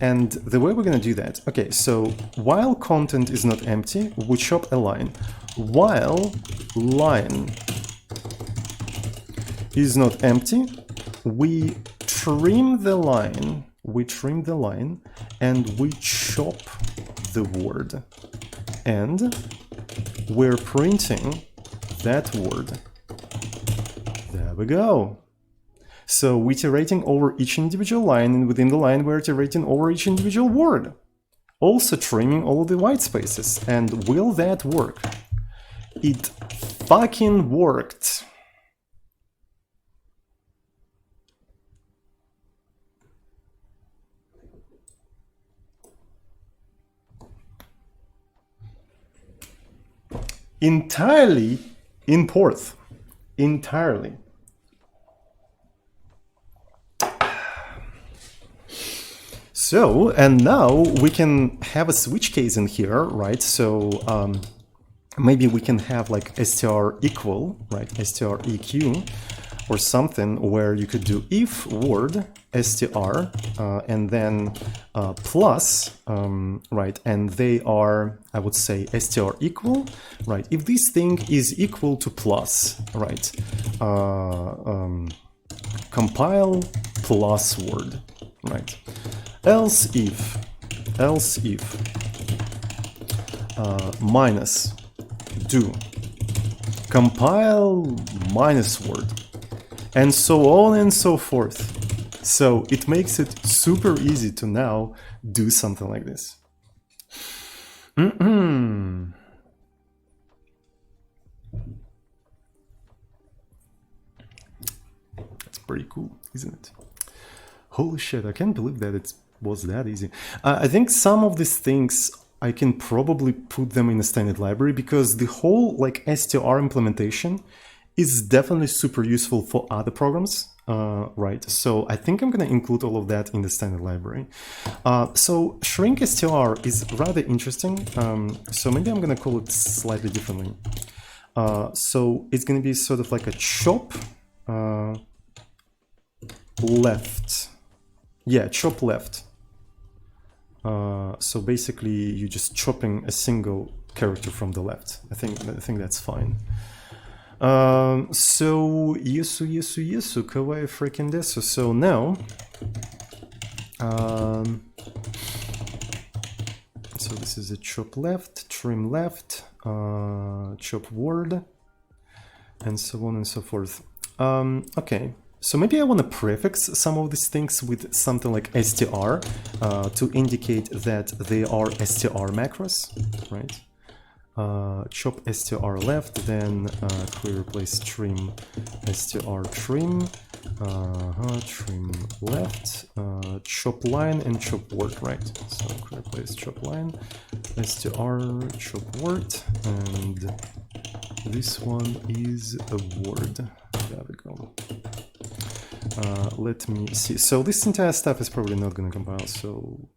And the way we're going to do that, okay, so while content is not empty, we chop a line. While line is not empty, we trim the line, and we chop the word. And we're printing that word. There we go. So we're iterating over each individual line, and within the line we're iterating over each individual word. Also trimming all of the white spaces. And will that work? It fucking worked. Entirely in Porth. Entirely. So, and now we can have a switch case in here, right? So maybe we can have like str equal, right? Str eq or something where you could do if word str and then plus, right? And they are, I would say, str equal, right? If this thing is equal to plus, right? Compile plus word, right? Else if minus do compile minus word, and so on and so forth. So it makes it super easy to now do something like this. That's pretty cool, isn't it? Holy shit, I can't believe that it was that easy. I think some of these things I can probably put them in a standard library, because the whole like str implementation is definitely super useful for other programs, right? So I think I'm going to include all of that in the standard library. So shrink str is rather interesting. So maybe I'm going to call it slightly differently. So it's going to be sort of like a chop left. Yeah, chop left. So basically, you're just chopping a single character from the left. I think that's fine. So yesu, kawaii freaking desu. So now, so this is a chop left, trim left, chop word, and so on and so forth. Okay. So maybe I want to prefix some of these things with something like str to indicate that they are str macros, right? Chop str left, then clear replace trim str trim, trim left, chop line and chop word, right? So clear replace chop line, str chop word, and this one is a word. There we go. Let me see. So this entire stuff is probably not going to compile, so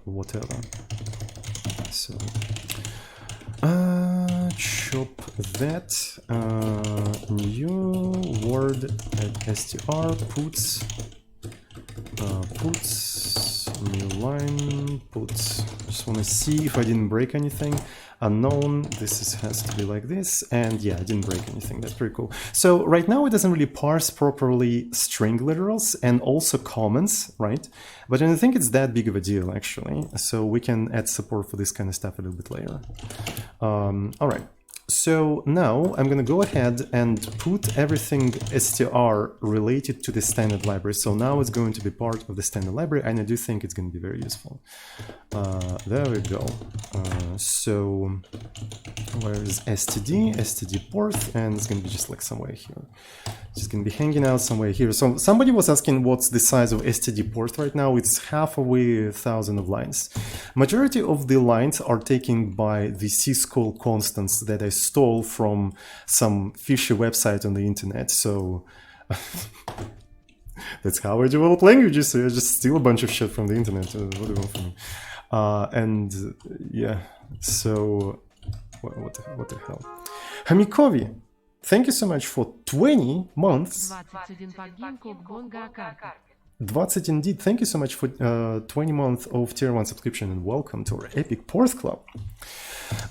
whatever. So chop that, new word at str, puts new line, puts. Just want to see if I didn't break anything. Unknown, this has to be like this, and yeah, I didn't break anything. That's pretty cool. So right now it doesn't really parse properly string literals and also comments, right? But I don't think it's that big of a deal, actually. So we can add support for this kind of stuff a little bit later. All right. So now I'm going to go ahead and put everything str related to the standard library. So now it's going to be part of the standard library, and I do think it's going to be very useful. There we go. So where is std porth, and it's going to be just like somewhere here. It's going to be hanging out somewhere here. So somebody was asking what's the size of std porth right now. It's half a 1,000 of lines. Majority of the lines are taken by the syscall constants that I stole from some fishy website on the internet. So that's how I develop languages. So I just steal a bunch of shit from the internet. What do you want from me? And yeah, so what the hell? Hamikovi, thank you so much for 20 months. 20 indeed. Thank you so much for 20 months of tier 1 subscription and welcome to our epic Porth club.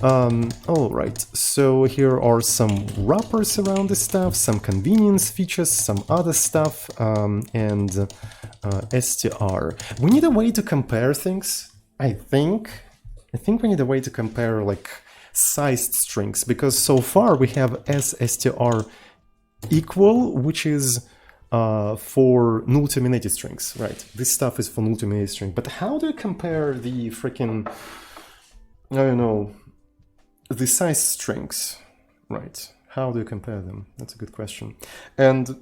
All right, so here are some wrappers around this stuff, some convenience features, some other stuff, and str. We need a way to compare things. I think we need a way to compare like sized strings, because so far we have str equal, which is for null terminated strings, right? This stuff is for null terminated string. But how do you compare the freaking, I don't know, the size strings, right? How do you compare them? That's a good question. And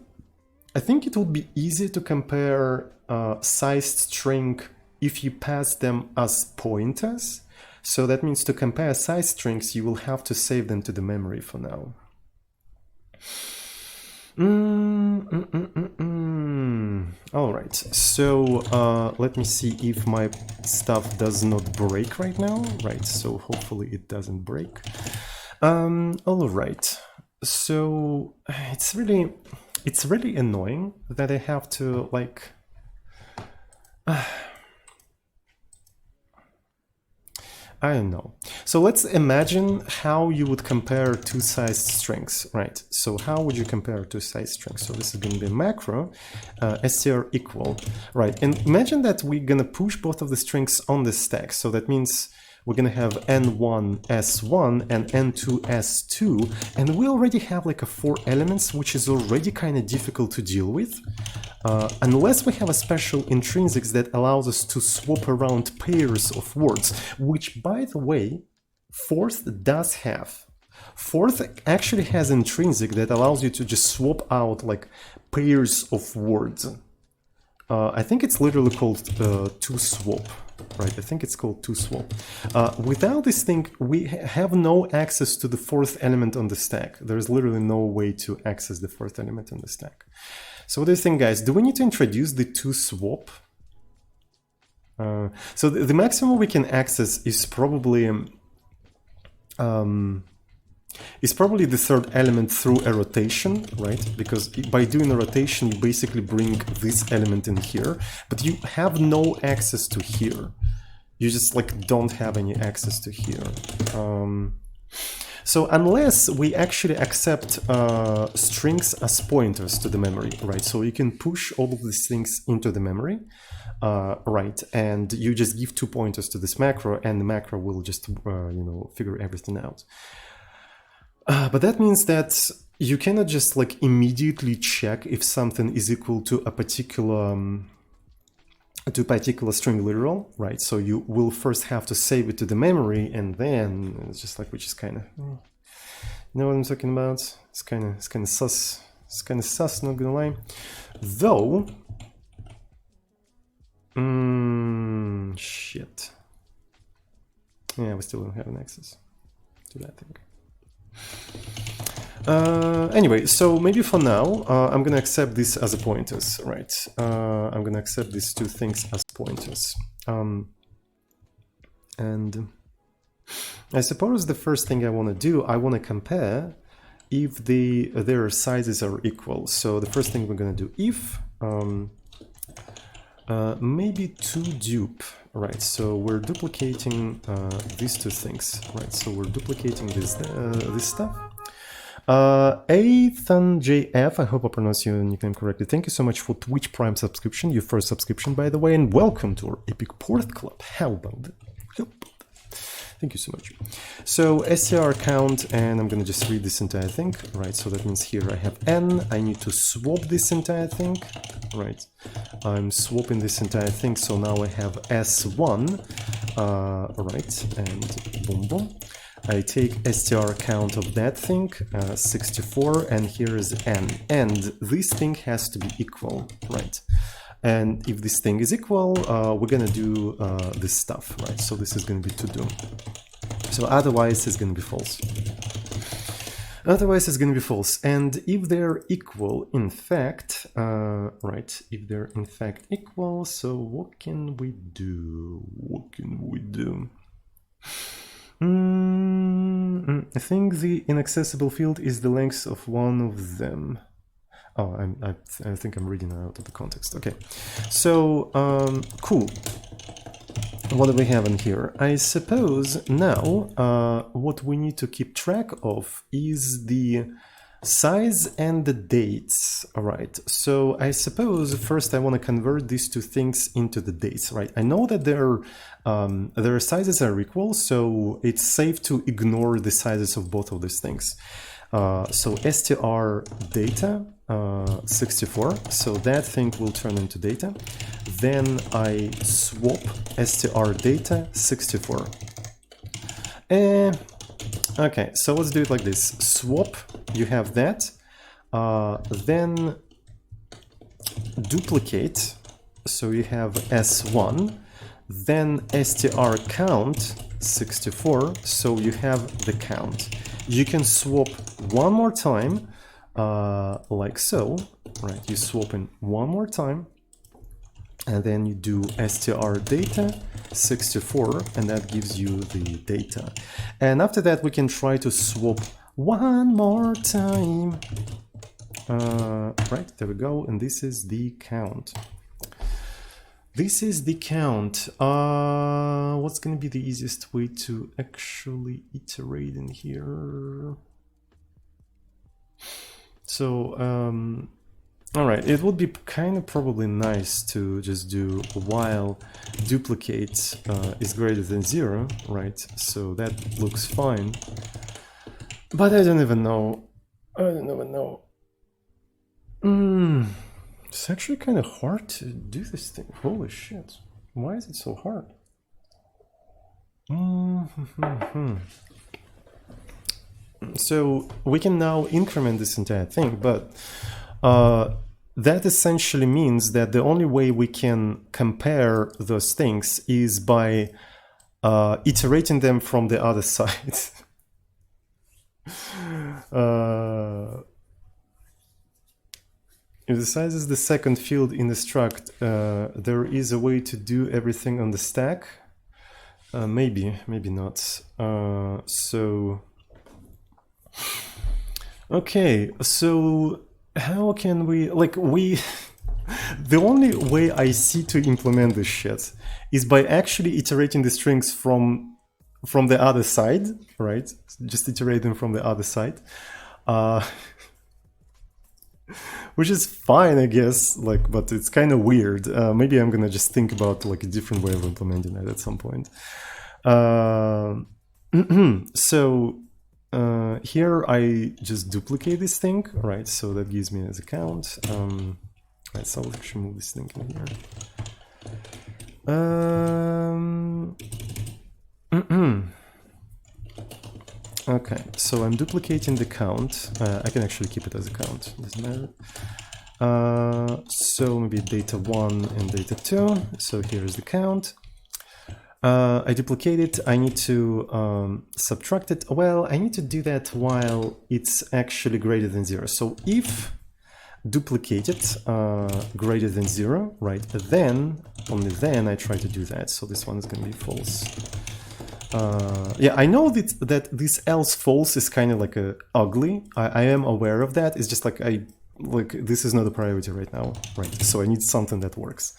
I think it would be easy to compare sized string if you pass them as pointers. So that means to compare size strings, you will have to save them to the memory for now. All right, so let me see if my stuff does not break right now. Right, so hopefully it doesn't break. All right, so it's really annoying that I have to like I don't know. So let's imagine how you would compare two sized strings, right? So how would you compare two sized strings? So this is going to be a macro, str equal, right? And imagine that we're going to push both of the strings on the stack. So that means we're going to have n1 s1 and n2 s2, and we already have like a 4 elements, which is already kind of difficult to deal with. Unless we have a special intrinsics that allows us to swap around pairs of words, which, by the way, Porth does have. Porth actually has intrinsic that allows you to just swap out like pairs of words. I think it's literally called toSwap, right? I think it's called toSwap. Without this thing, we have no access to the 4th element on the stack. There's literally no way to access the 4th element on the stack. So what do you think, guys? Do we need to introduce the toSwap? So the maximum we can access is probably the 3rd element through a rotation, right? Because by doing a rotation, you basically bring this element in here, but you have no access to here. You just like don't have any access to here. So unless we actually accept strings as pointers to the memory, right? So you can push all of these things into the memory, right? And you just give 2 pointers to this macro, and the macro will just, figure everything out. But that means that you cannot just like immediately check if something is equal to a particular string literal, right? So you will first have to save it to the memory, and then it's just like, which is kind of, you know what I'm talking about? It's kind of sus. It's kind of sus, not gonna lie. Though, shit. Yeah, we still don't have an access to that thing. Anyway, so maybe for now, I'm gonna accept this as a pointers, right? I'm gonna accept these 2 things as pointers. And I suppose the first thing I want to do, I want to compare if their sizes are equal. So the first thing we're gonna do, if maybe toDupe, right? So we're duplicating these 2 things, right? So we're duplicating this stuff. AthanJF, I hope I pronounced your nickname correctly. Thank you so much for Twitch Prime subscription, your first subscription, by the way, and welcome to our epic Porth club. How about that? Thank you so much. So str count, and I'm gonna just read this entire thing, right? So that means here I have n, I need to swap this entire thing, right? I'm swapping this entire thing, so now I have s1, right? And boom, boom. I take str count of that thing, 64, and here is n. And this thing has to be equal, right? And if this thing is equal, we're gonna do this stuff, right? So this is gonna be to do. So otherwise it's gonna be false. Otherwise it's gonna be false. And if they're equal, in fact, right? If they're in fact equal, so what can we do? What can we do? I think the inaccessible field is the length of one of them. Oh, I think I'm reading out of the context. Okay, so cool. What do we have in here? I suppose now what we need to keep track of is the size and the dates. All right, so I suppose first I want to convert these two things into the dates, right? I know that their sizes are equal, so it's safe to ignore the sizes of both of these things. So str data 64, so that thing will turn into data. Then I swap str data 64. Okay, so let's do it like this. Swap, you have that. Then duplicate, so you have s1. Then str count 64, so you have the count. You can swap one more time, like so, right? You swap in one more time, and then you do str data 64, and that gives you the data. And after that, we can try to swap one more time. Right, there we go, and this is the count. This is the count. What's going to be the easiest way to actually iterate in here? So, all right, it would be kind of probably nice to just do while duplicate is greater than 0, right? So that looks fine. But I don't even know. I don't even know. It's actually kind of hard to do this thing. Holy shit. Why is it so hard? So we can now increment this entire thing, but that essentially means that the only way we can compare those things is by iterating them from the other side. If the size is the second field in the struct, there is a way to do everything on the stack. Maybe not. So, okay, so how can we, like, the only way I see to implement this shit is by actually iterating the strings from the other side, right? Just iterate them from the other side. Which is fine, I guess, like, but it's kind of weird. Maybe I'm gonna just think about like a different way of implementing that at some point. So here I just duplicate this thing, right? So that gives me as a count. Right, so I'll actually move this thing in here. Okay, so I'm duplicating the count. I can actually keep it as a count, doesn't matter. So maybe data 1 and data 2. So here's the count. I duplicate it. I need to subtract it. Well, I need to do that while it's actually greater than 0. So if duplicated greater than 0, right, then, only then I try to do that. So this one is going to be false. Yeah, I know that this else false is kind of like ugly. I am aware of that. It's just like this is not a priority right now, right? So I need something that works.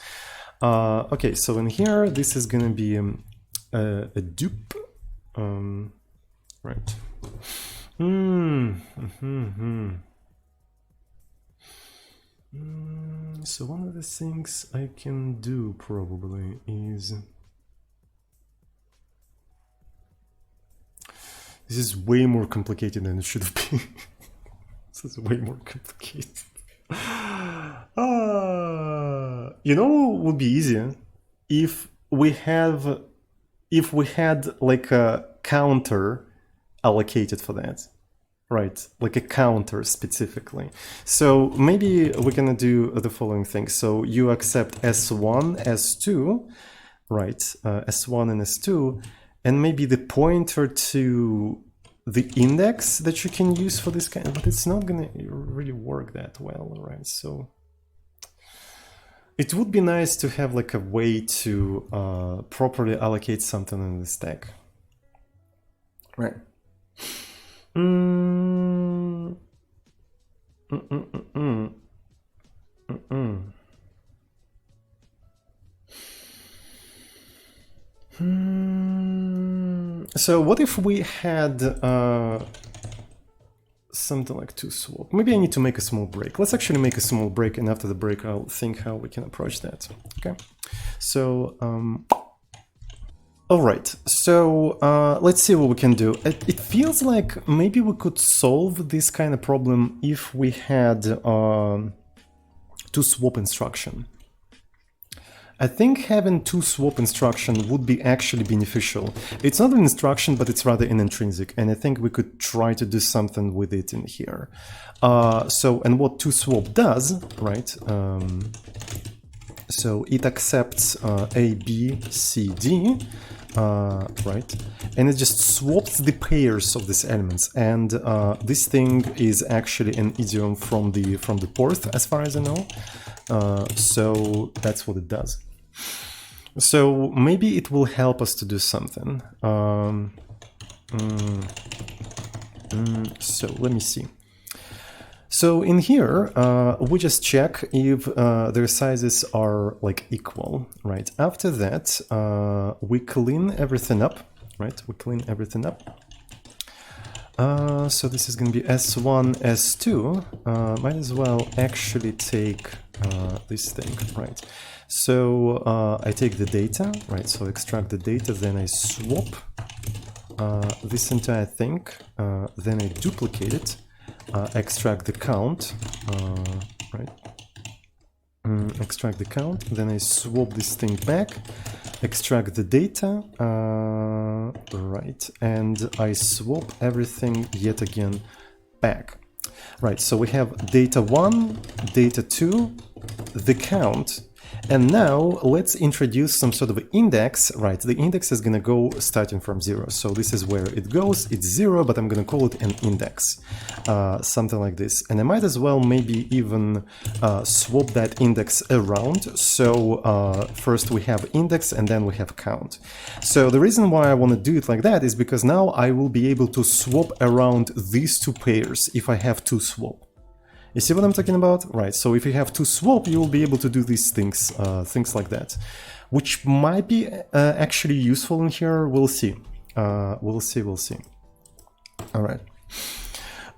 Okay, so in here this is gonna be a dupe, right? So one of the things I can do probably is. This is way more complicated than it should have been. This is way more complicated. You know what would be easier? If we had like a counter allocated for that. Right, like a counter specifically. So maybe we're gonna do the following thing. So you accept S1, S2, right? S1 and S2. And maybe the pointer to the index that you can use for this kind, but it's not gonna really work that well, right? So it would be nice to have like a way to properly allocate something in the stack, right? So what if we had something like to swap? Maybe I need to make a small break. Let's actually make a small break, and after the break I'll think how we can approach that. Okay, so all right, so let's see what we can do. It feels like maybe we could solve this kind of problem if we had to swap instruction. I think having to swap instruction would be actually beneficial. It's not an instruction, but it's rather an intrinsic, and I think we could try to do something with it in here. And what to swap does, right? So it accepts A, B, C, D, right? And it just swaps the pairs of these elements. And this thing is actually an idiom from the Porth, as far as I know. So that's what it does. So maybe it will help us to do something. So let me see. So in here, we just check if their sizes are like equal, right? After that, we clean everything up, right? We clean everything up. So this is going to be S1, S2. Might as well actually take this thing, right? So I take the data, right? So extract the data, then I swap this entire thing, then I duplicate it, extract the count, right? Extract the count, then I swap this thing back, extract the data, right? And I swap everything yet again back. Right, so we have data 1, data 2, the count, and now let's introduce some sort of index, right? The index is going to go starting from 0. So this is where it goes. It's 0, but I'm going to call it an index, something like this. And I might as well maybe even swap that index around. So first we have index and then we have count. So the reason why I want to do it like that is because now I will be able to swap around these two pairs if I have to swap. You see what I'm talking about? Right, so if you have to swap, you will be able to do these things, things like that, which might be actually useful in here. We'll see. We'll see. All right.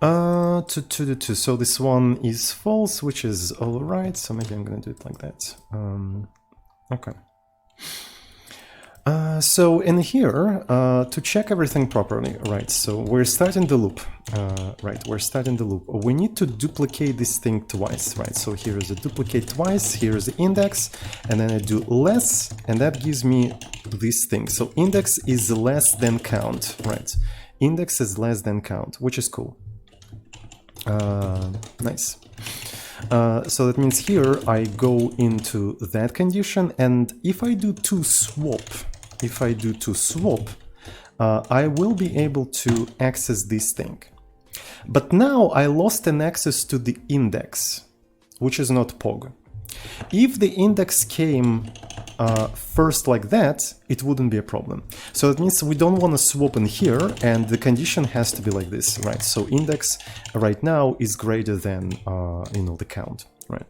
So this one is false, which is all right. So maybe I'm going to do it like that. Okay. So in here, to check everything properly, right, so we're starting the loop, right, we're starting the loop. We need to duplicate this thing twice, right, so here is a duplicate twice, here is the index, and then I do less, and that gives me this thing. So index is less than count, right, index is less than count, which is cool. Nice. So that means here I go into that condition, and if I do to swap, I will be able to access this thing. But now I lost an access to the index, which is not POG. If the index came first like that, it wouldn't be a problem. So that means we don't want to swap in here, and the condition has to be like this, right? So index right now is greater than the count, right?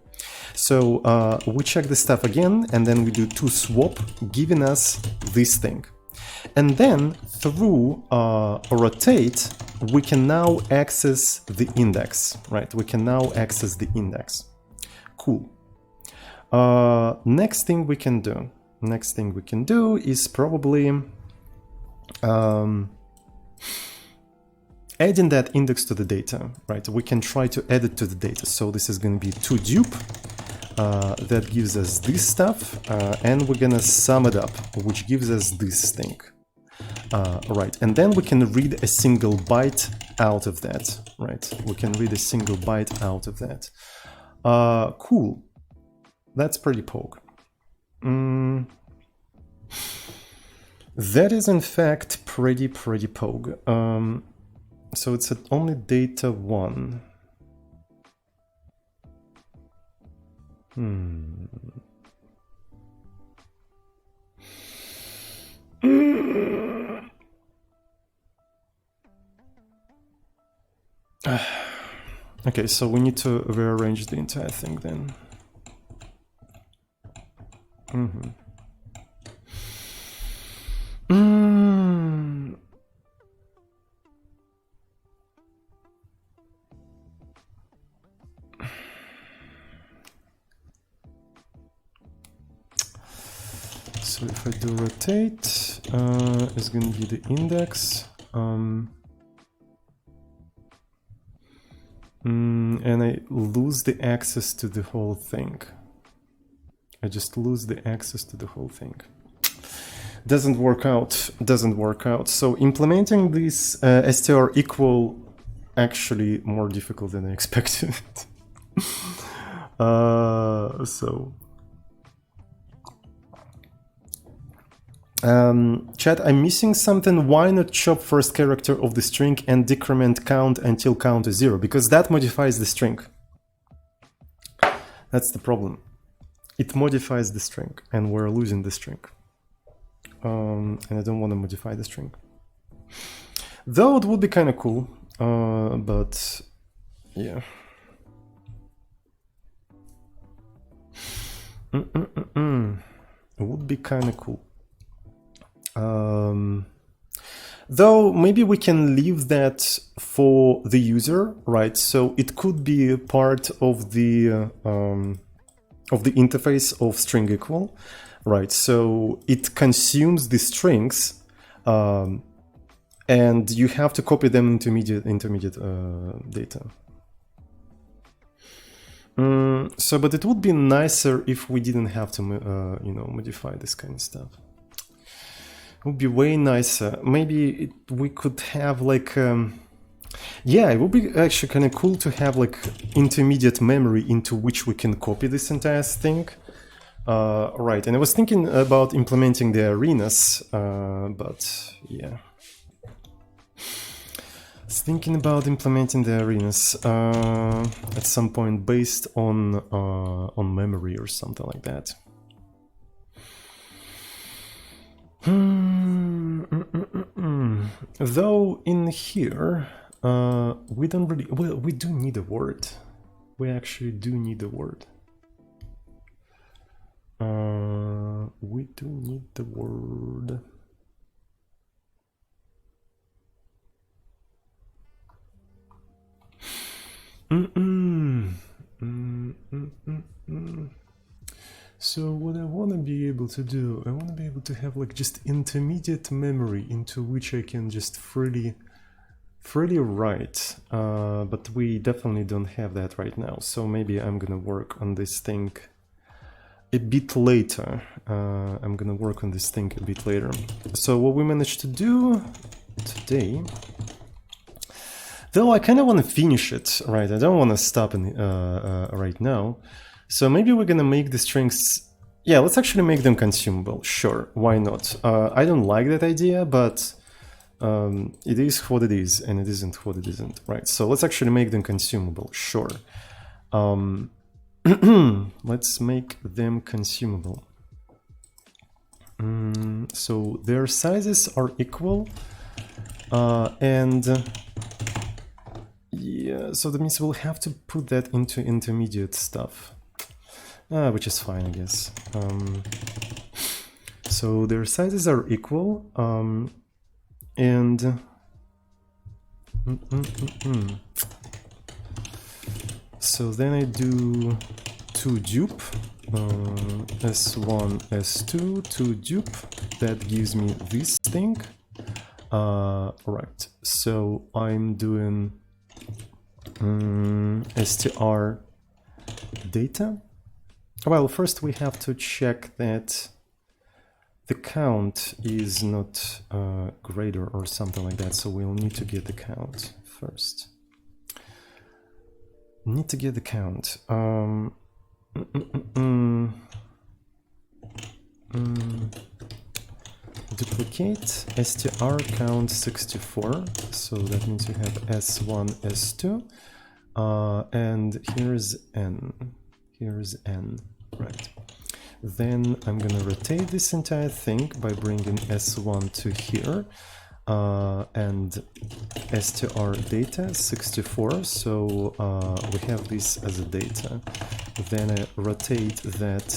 So we check this stuff again, and then we do to swap, giving us this thing. And then through rotate, we can now access the index, right? We can now access the index. Cool. Next thing we can do is probably adding that index to the data, right? We can try to add it to the data. So this is going to be to dupe. That gives us this stuff, and we're gonna sum it up, which gives us this thing. Right, and then we can read a single byte out of that, right? We can read a single byte out of that. Cool. That's pretty poke. That is in fact pretty poke. So it's at only data 1. Okay, so we need to rearrange the entire thing then. So if I do rotate, it's going to be the index. And I lose the access to the whole thing. I just lose the access to the whole thing. Doesn't work out. Doesn't work out. So implementing this str equal actually more difficult than I expected. Chat, I'm missing something. Why not chop first character of the string and decrement count until count is 0? Because that modifies the string. That's the problem. It modifies the string, and we're losing the string. And I don't want to modify the string. Though it would be kind of cool, but yeah. It would be kind of cool. Though maybe we can leave that for the user, right? So it could be a part of the interface of string equal, right? So it consumes the strings, and you have to copy them intermediate data. So, but it would be nicer if we didn't have to, modify this kind of stuff. It would be way nicer. Maybe we could have like, yeah, it would be actually kind of cool to have like intermediate memory into which we can copy this entire thing. Right, and I was thinking about implementing the arenas, but yeah. I was thinking about implementing the arenas at some point based on memory or something like that. Though in here, we don't really, well, we do need a word. We actually do need a word. We do need the word. So what I want to be able to do, I want to be able to have like just intermediate memory into which I can just freely write, but we definitely don't have that right now. So maybe I'm gonna work on this thing a bit later. So what we managed to do today, though I kind of want to finish it, right? I don't want to stop right now. So maybe we're gonna make the strings, yeah, let's actually make them consumable. Sure, why not? I don't like that idea, but it is what it is, and it isn't what it isn't, right? So let's actually make them consumable, sure. Let's make them consumable. So their sizes are equal, and yeah, so that means we'll have to put that into intermediate stuff. Which is fine, I guess. So their sizes are equal, and so then I do to dupe, S1, S2, to dupe, that gives me this thing. Right, so I'm doing str data. Well, first we have to check that the count is not greater or something like that, so we'll need to get the count first. Need to get the count. Duplicate str count 64, so that means you have S1, S2, and here's n. Here's n, right. Then I'm gonna rotate this entire thing by bringing S1 to here, and str data 64, so we have this as a data. Then I rotate that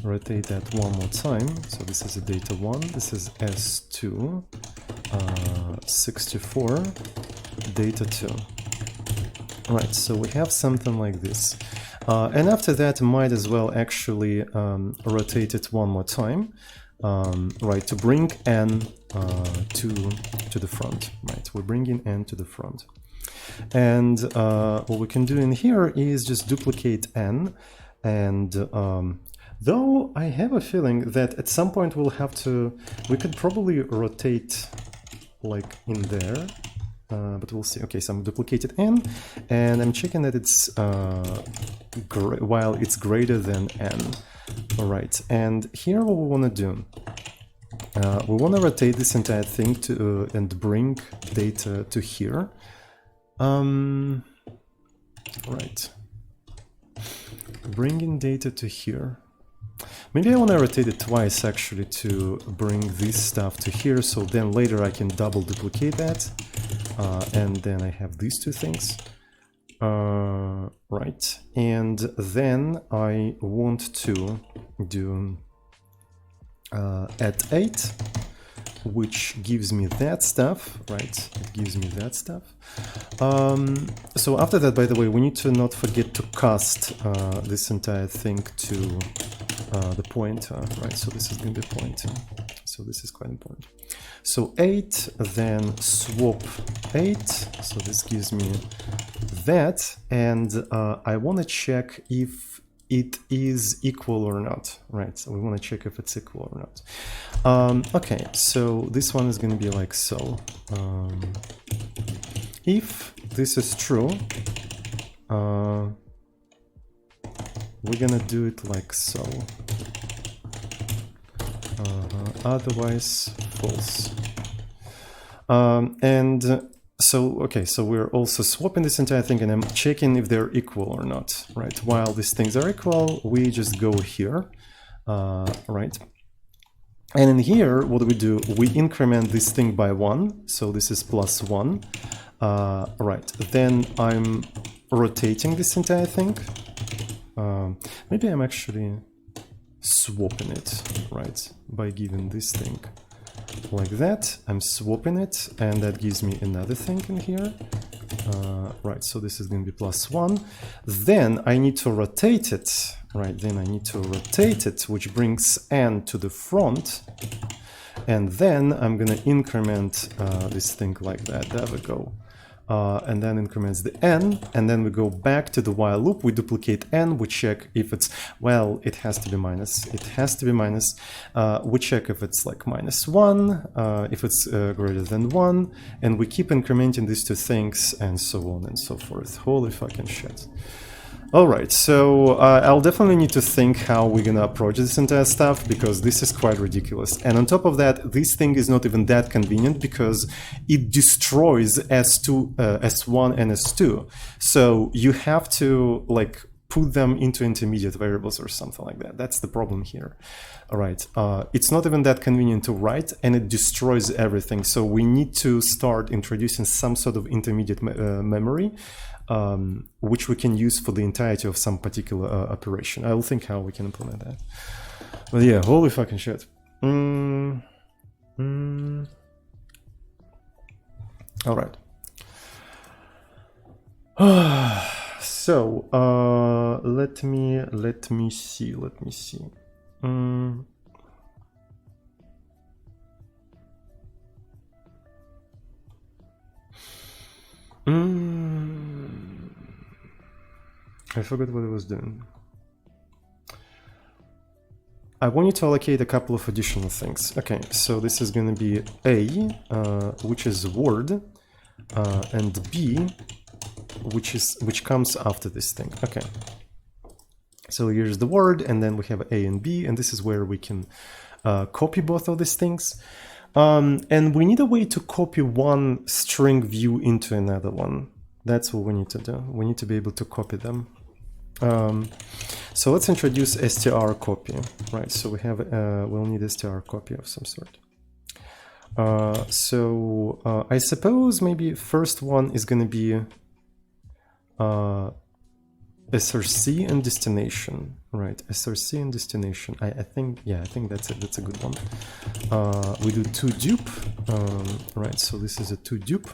rotate that one more time. So this is a data 1, this is S2, 64, data 2. Right, so we have something like this. And after that, might as well actually rotate it one more time, right, to bring n to the front, right? We're bringing n to the front. And what we can do in here is just duplicate n, and though I have a feeling that at some point we'll have to, we could probably rotate like in there, but we'll see. Okay, so I'm duplicated n, and I'm checking that it's while it's greater than n. All right, and here what we want to do, we want to rotate this entire thing to and bring data to here. Right, bringing data to here. Maybe I want to rotate it twice actually to bring this stuff to here, so then later I can double duplicate that, and then I have these two things. Right, and then I want to do at 8, which gives me that stuff, right? It gives me that stuff. So after that, by the way, we need to not forget to cast this entire thing to the pointer, right? So this is going to be pointer. So this is quite important. So 8, then swap 8. So this gives me that, and I want to check if it is equal or not, right? So we want to check if it's equal or not. Okay, so this one is going to be like so. If this is true, we're going to do it like so. Otherwise, false. So, okay, so we're also swapping this entire thing, and I'm checking if they're equal or not, right? While these things are equal, we just go here, right? And in here, what do? We increment this thing by 1, so this is +1, right? Then I'm rotating this entire thing. Maybe I'm actually swapping it, right? By giving this thing like that, I'm swapping it, and that gives me another thing in here. Right, so this is going to be +1. Then I need to rotate it, right? Then I need to rotate it, which brings n to the front. And then I'm going to increment this thing like that. There we go. And then increments the n, and then we go back to the while loop, we duplicate n, we check if it's, well, it has to be minus, it has to be minus, we check if it's like -1, if it's greater than 1, and we keep incrementing these two things, and so on and so forth. Holy fucking shit. Alright, so I'll definitely need to think how we're gonna approach this entire stuff, because this is quite ridiculous. And on top of that, this thing is not even that convenient, because it destroys S2, S1 and S2. So you have to like put them into intermediate variables or something like that. That's the problem here. Alright, it's not even that convenient to write, and it destroys everything. So we need to start introducing some sort of intermediate memory, which we can use for the entirety of some particular operation. I'll think how we can implement that. But yeah, holy fucking shit. All right. So let me see. I forgot what I was doing. I want you to allocate a couple of additional things. Okay, so this is going to be A, which is word, and B, which comes after this thing. Okay. So here's the word, and then we have A and B, and this is where we can copy both of these things. And we need a way to copy one string view into another one. That's what we need to do. We need to be able to copy them. So let's introduce str copy, right? So we have, we'll need str copy of some sort. I suppose maybe first one is going to be src and destination, right? Src and destination. I think, yeah, I think that's it. That's a good one. We do toDupe, right? So this is a toDupe,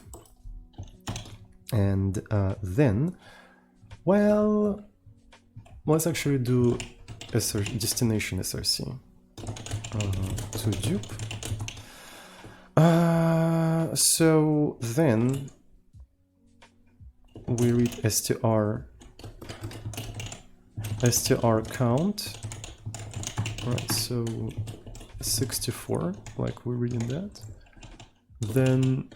and then, well, let's actually do destination src. toDupe. So then we read str count, right? So 64, like we're reading that. Then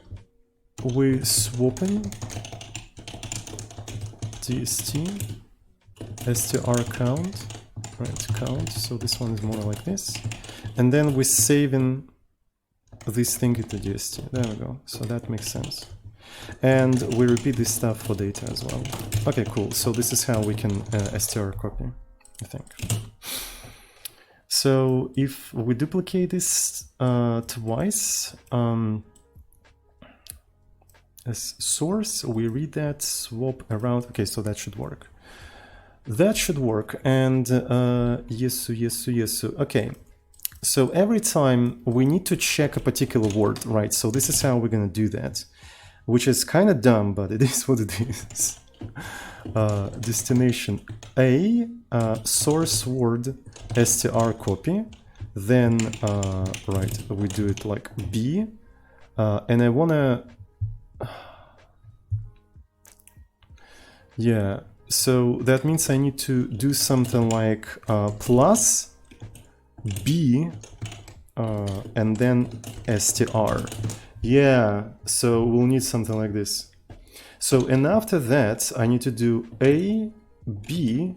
we swapping dst str count, right? Count. So this one is more like this, and then we're saving this thing into dst. There we go. So that makes sense. And we repeat this stuff for data as well. Okay, cool. So this is how we can str copy, I think. So if we duplicate this twice as source, we read that, swap around. Okay, so that should work. That should work. And yes. Okay. So every time we need to check a particular word, right? So this is how we're going to do that, which is kind of dumb, but it is what it is. Destination A, source word str copy, then right, we do it like B, and I wanna, yeah, so that means I need to do something like plus B and then str. Yeah, so we'll need something like this. So, and after that, I need to do A, B,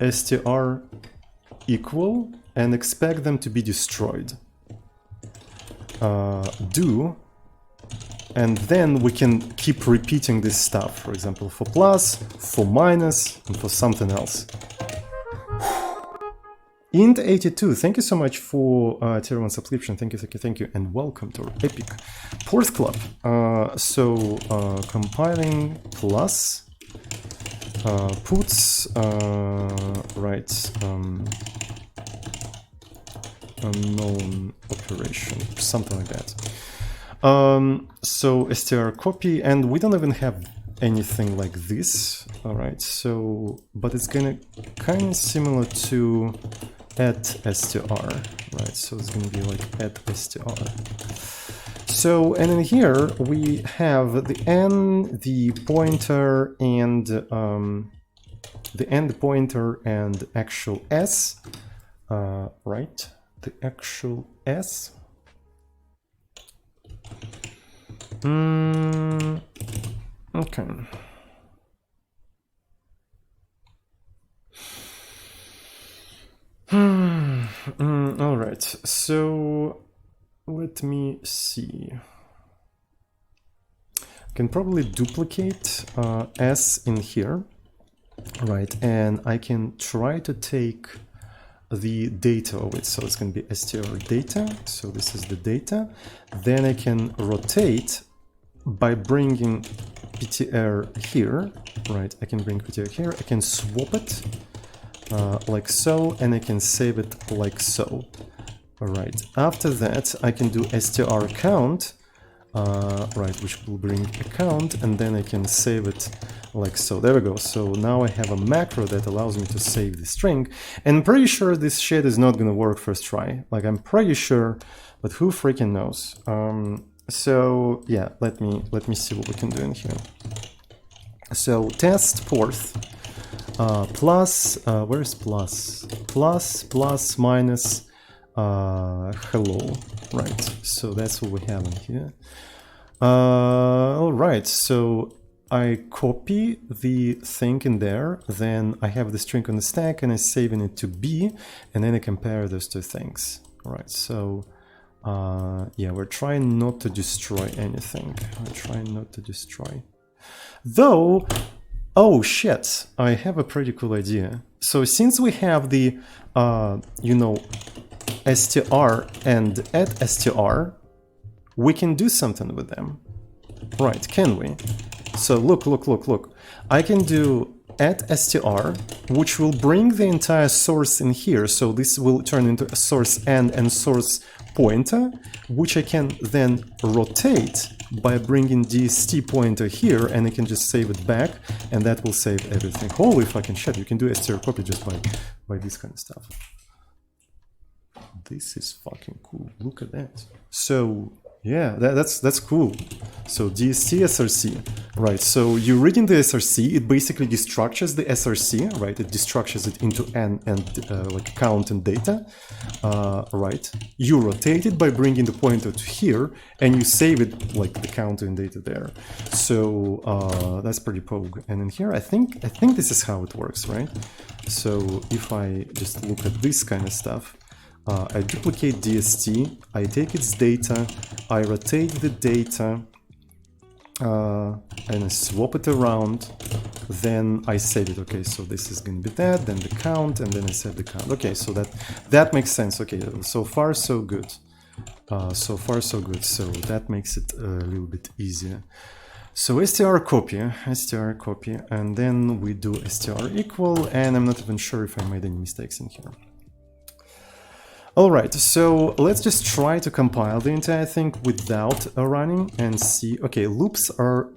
str equal, and expect them to be destroyed. Do, and then we can keep repeating this stuff, for example, for plus, for minus, and for something else. Int82, thank you so much for tier 1 subscription. Thank you, and welcome to our epic Porth club. So compiling plus puts right unknown operation, something like that. So str copy, and we don't even have anything like this. All right, so but it's gonna kind of similar to at str, right? So it's going to be like at str. So, and in here we have the n, the pointer, and the end pointer and actual s, right? The actual s. Okay. All right, so let me see. I can probably duplicate s in here, right? And I can try to take the data of it. So it's going to be str data. So this is the data. Then I can rotate by bringing ptr here, right? I can bring ptr here. I can swap it. Like so, and I can save it like so. All right. After that, I can do str count, right, which will bring a count, and then I can save it like so. There we go. So now I have a macro that allows me to save the string, and I'm pretty sure this shit is not going to work first try. Like, I'm pretty sure, but who freaking knows? So yeah, let me see what we can do in here. So test Porth. Plus, where's plus? Plus, minus, hello, right? So that's what we have in here. All right, so I copy the thing in there, then I have the string on the stack and I'm saving it to B, and then I compare those two things. All right, so yeah, we're trying not to destroy anything. We're trying not to destroy. Though, oh shit, I have a pretty cool idea. So since we have the, you know, str and at str, we can do something with them. Right, can we? So look. I can do add str, which will bring the entire source in here. So this will turn into a source end and source pointer, which I can then rotate by bringing dst pointer here, and I can just save it back, and that will save everything. Holy fucking shit, you can do str copy just by this kind of stuff. This is fucking cool. Look at that. So yeah, that's cool. So DST SRC, right? So you're reading the SRC. It basically destructures the SRC, right? It destructures it into n and like count and data, right? You rotate it by bringing the pointer to here, and you save it like the count and data there. So that's pretty pogue. And in here, I think this is how it works, right? So if I just look at this kind of stuff. I duplicate DST, I take its data, I rotate the data, and I swap it around, then I save it. Okay, so this is going to be that, then the count, and then I save the count. Okay, so that makes sense. Okay, so far so good. So far so good. So that makes it a little bit easier. So str copy, and then we do str equal, and I'm not even sure if I made any mistakes in here. Alright, so let's just try to compile the entire thing without running and see. Okay, loops are...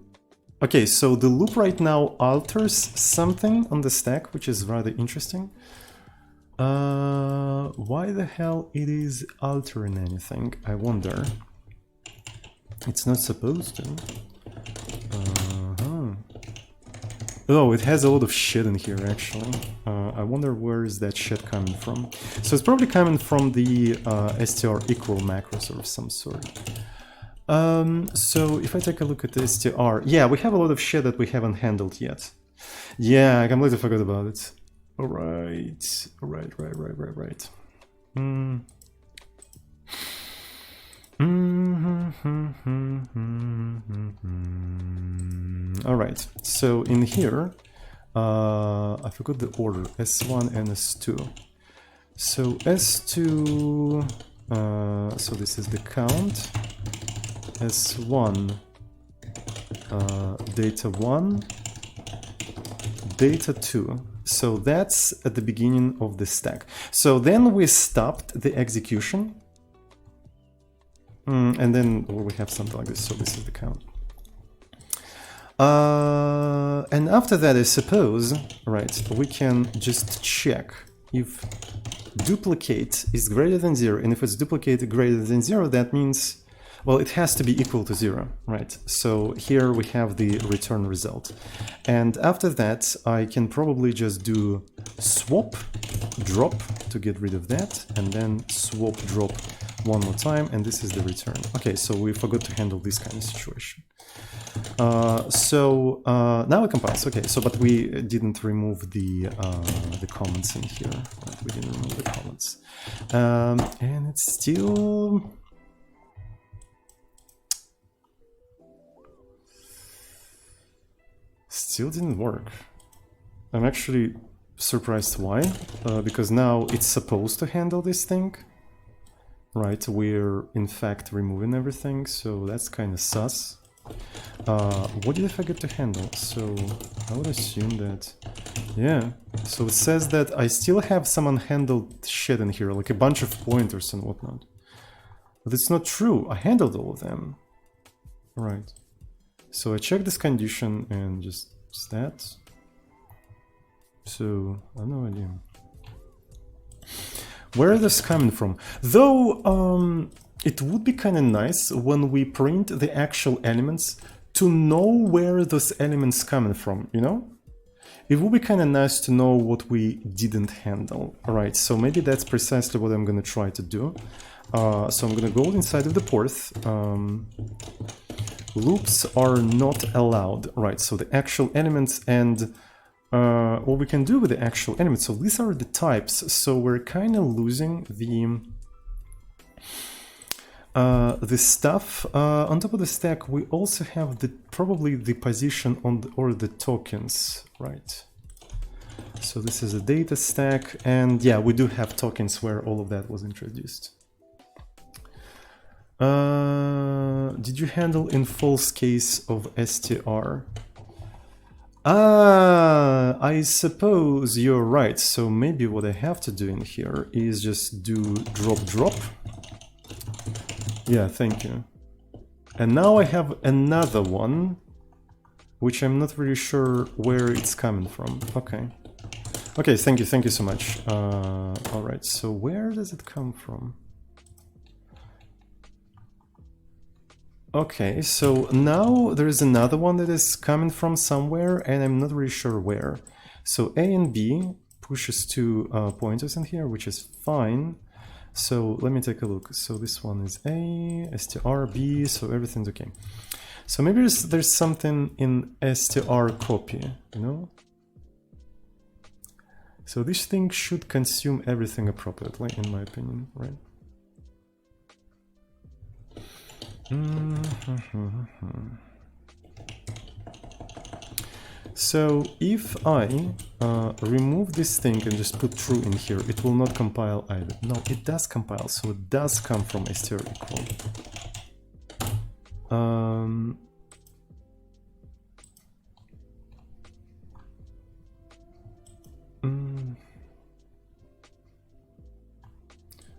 Okay, so the loop right now alters something on the stack, which is rather interesting. Why the hell it is altering anything, I wonder. It's not supposed to. Oh, it has a lot of shit in here, actually. I wonder where is that shit coming from. So it's probably coming from the str equal macros or some sort. So if I take a look at the str, yeah, we have a lot of shit that we haven't handled yet. Yeah, I completely forgot about it. Alright, right. Alright, so in here, I forgot the order, S1 and S2. So S2, so this is the count, S1, data 1, data 2. So that's at the beginning of the stack. So then we stopped the execution. And then we have something like this, so this is the count. And after that, I suppose, right, we can just check if duplicate is greater than 0, and if it's duplicated greater than 0, that means, well, it has to be equal to 0, right? So here we have the return result. And after that, I can probably just do swap, drop to get rid of that, and then swap, drop one more time, and this is the return. Okay, so we forgot to handle this kind of situation. Now it compiles. Okay, so but we didn't remove the comments in here. Right? We didn't remove the comments, and it's still didn't work. I'm actually surprised why, because now it's supposed to handle this thing. Right, we're in fact removing everything, so that's kind of sus. What did I forget to handle? So I would assume that, yeah. So it says that I still have some unhandled shit in here, like a bunch of pointers and whatnot. But it's not true. I handled all of them. Right. So I check this condition and just stats. So I have no idea. Where is this coming from? Though it would be kind of nice when we print the actual elements to know where those elements coming from, you know? It would be kind of nice to know what we didn't handle. Alright, so maybe that's precisely what I'm going to try to do. So I'm going to go inside of the Porth. Loops are not allowed. Right, so the actual elements and what we can do with the actual elements. So these are the types. So we're kind of losing the stuff. On top of the stack, we also have probably the position on or the tokens, right? So this is a data stack, and yeah, we do have tokens where all of that was introduced. Did you handle in false case of str? I suppose you're right. So maybe what I have to do in here is just do drop. Yeah, thank you. And now I have another one, which I'm not really sure where it's coming from. Okay. Okay, thank you so much. All right, so where does it come from? Okay, so now there is another one that is coming from somewhere, and I'm not really sure where. So A and B pushes two pointers in here, which is fine. So let me take a look. So this one is A, str, B, so everything's okay. So maybe there's something in str copy, you know? So this thing should consume everything appropriately, in my opinion, right? So if I remove this thing and just put true in here, it will not compile either. No, it does compile, so it does come from str equal.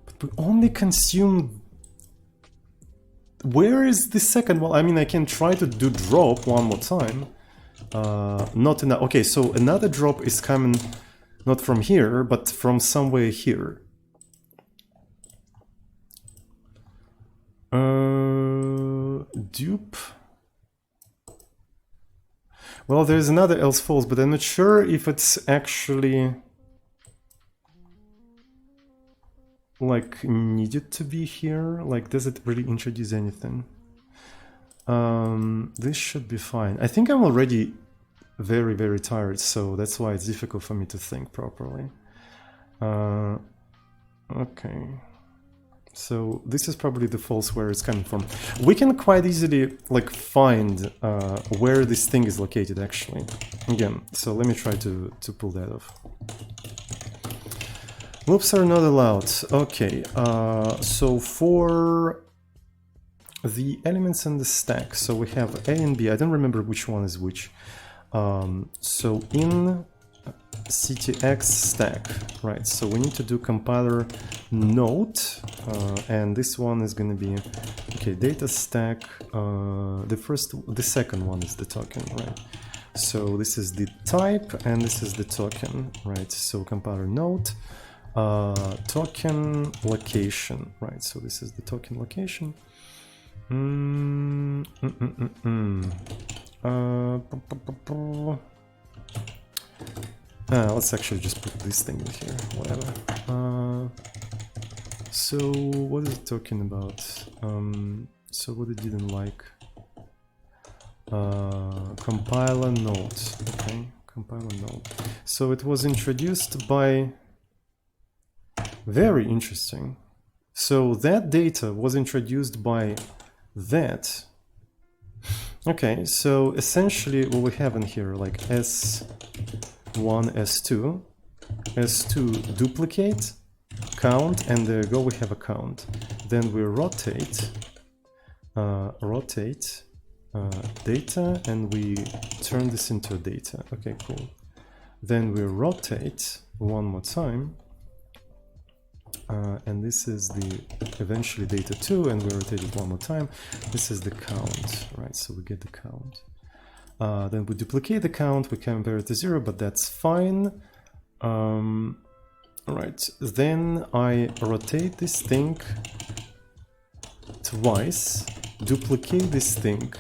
But we only consume. Where is the second one? I mean, I can try to do drop one more time. Not enough. Okay, so another drop is coming not from here, but from somewhere here. Dupe. Well, there's another else false, but I'm not sure if it's actually like needed to be here. Like, does it really introduce anything? This should be fine. I think I'm already very tired, so that's why it's difficult for me to think properly. Okay. So this is probably the false where it's coming from. We can quite easily like find where this thing is located actually. Again, so let me try to pull that off. Loops are not allowed. Okay, so for the elements in the stack, so we have A and B. I don't remember which one is which. So in ctx stack, right? So we need to do compiler note, and this one is going to be okay. Data stack. The second one is the token, right? So this is the type, and this is the token, right? So compiler note. Token location, right? So this is the token location. Let's actually just put this thing in here, whatever. So what is it talking about? So what it didn't like? Compiler node, okay, compiler node. So it was introduced by. Very interesting. So that data was introduced by that. Okay, so essentially what we have in here, like S1, S2, S2 duplicate, count, and there you go, we have a count. Then we rotate data, and we turn this into data. Okay, cool. Then we rotate one more time. And this is the eventually data 2, and we rotate it one more time. This is the count, right? So we get the count. Then we duplicate the count, we compare it to 0, but that's fine. Right, then I rotate this thing twice, duplicate this thing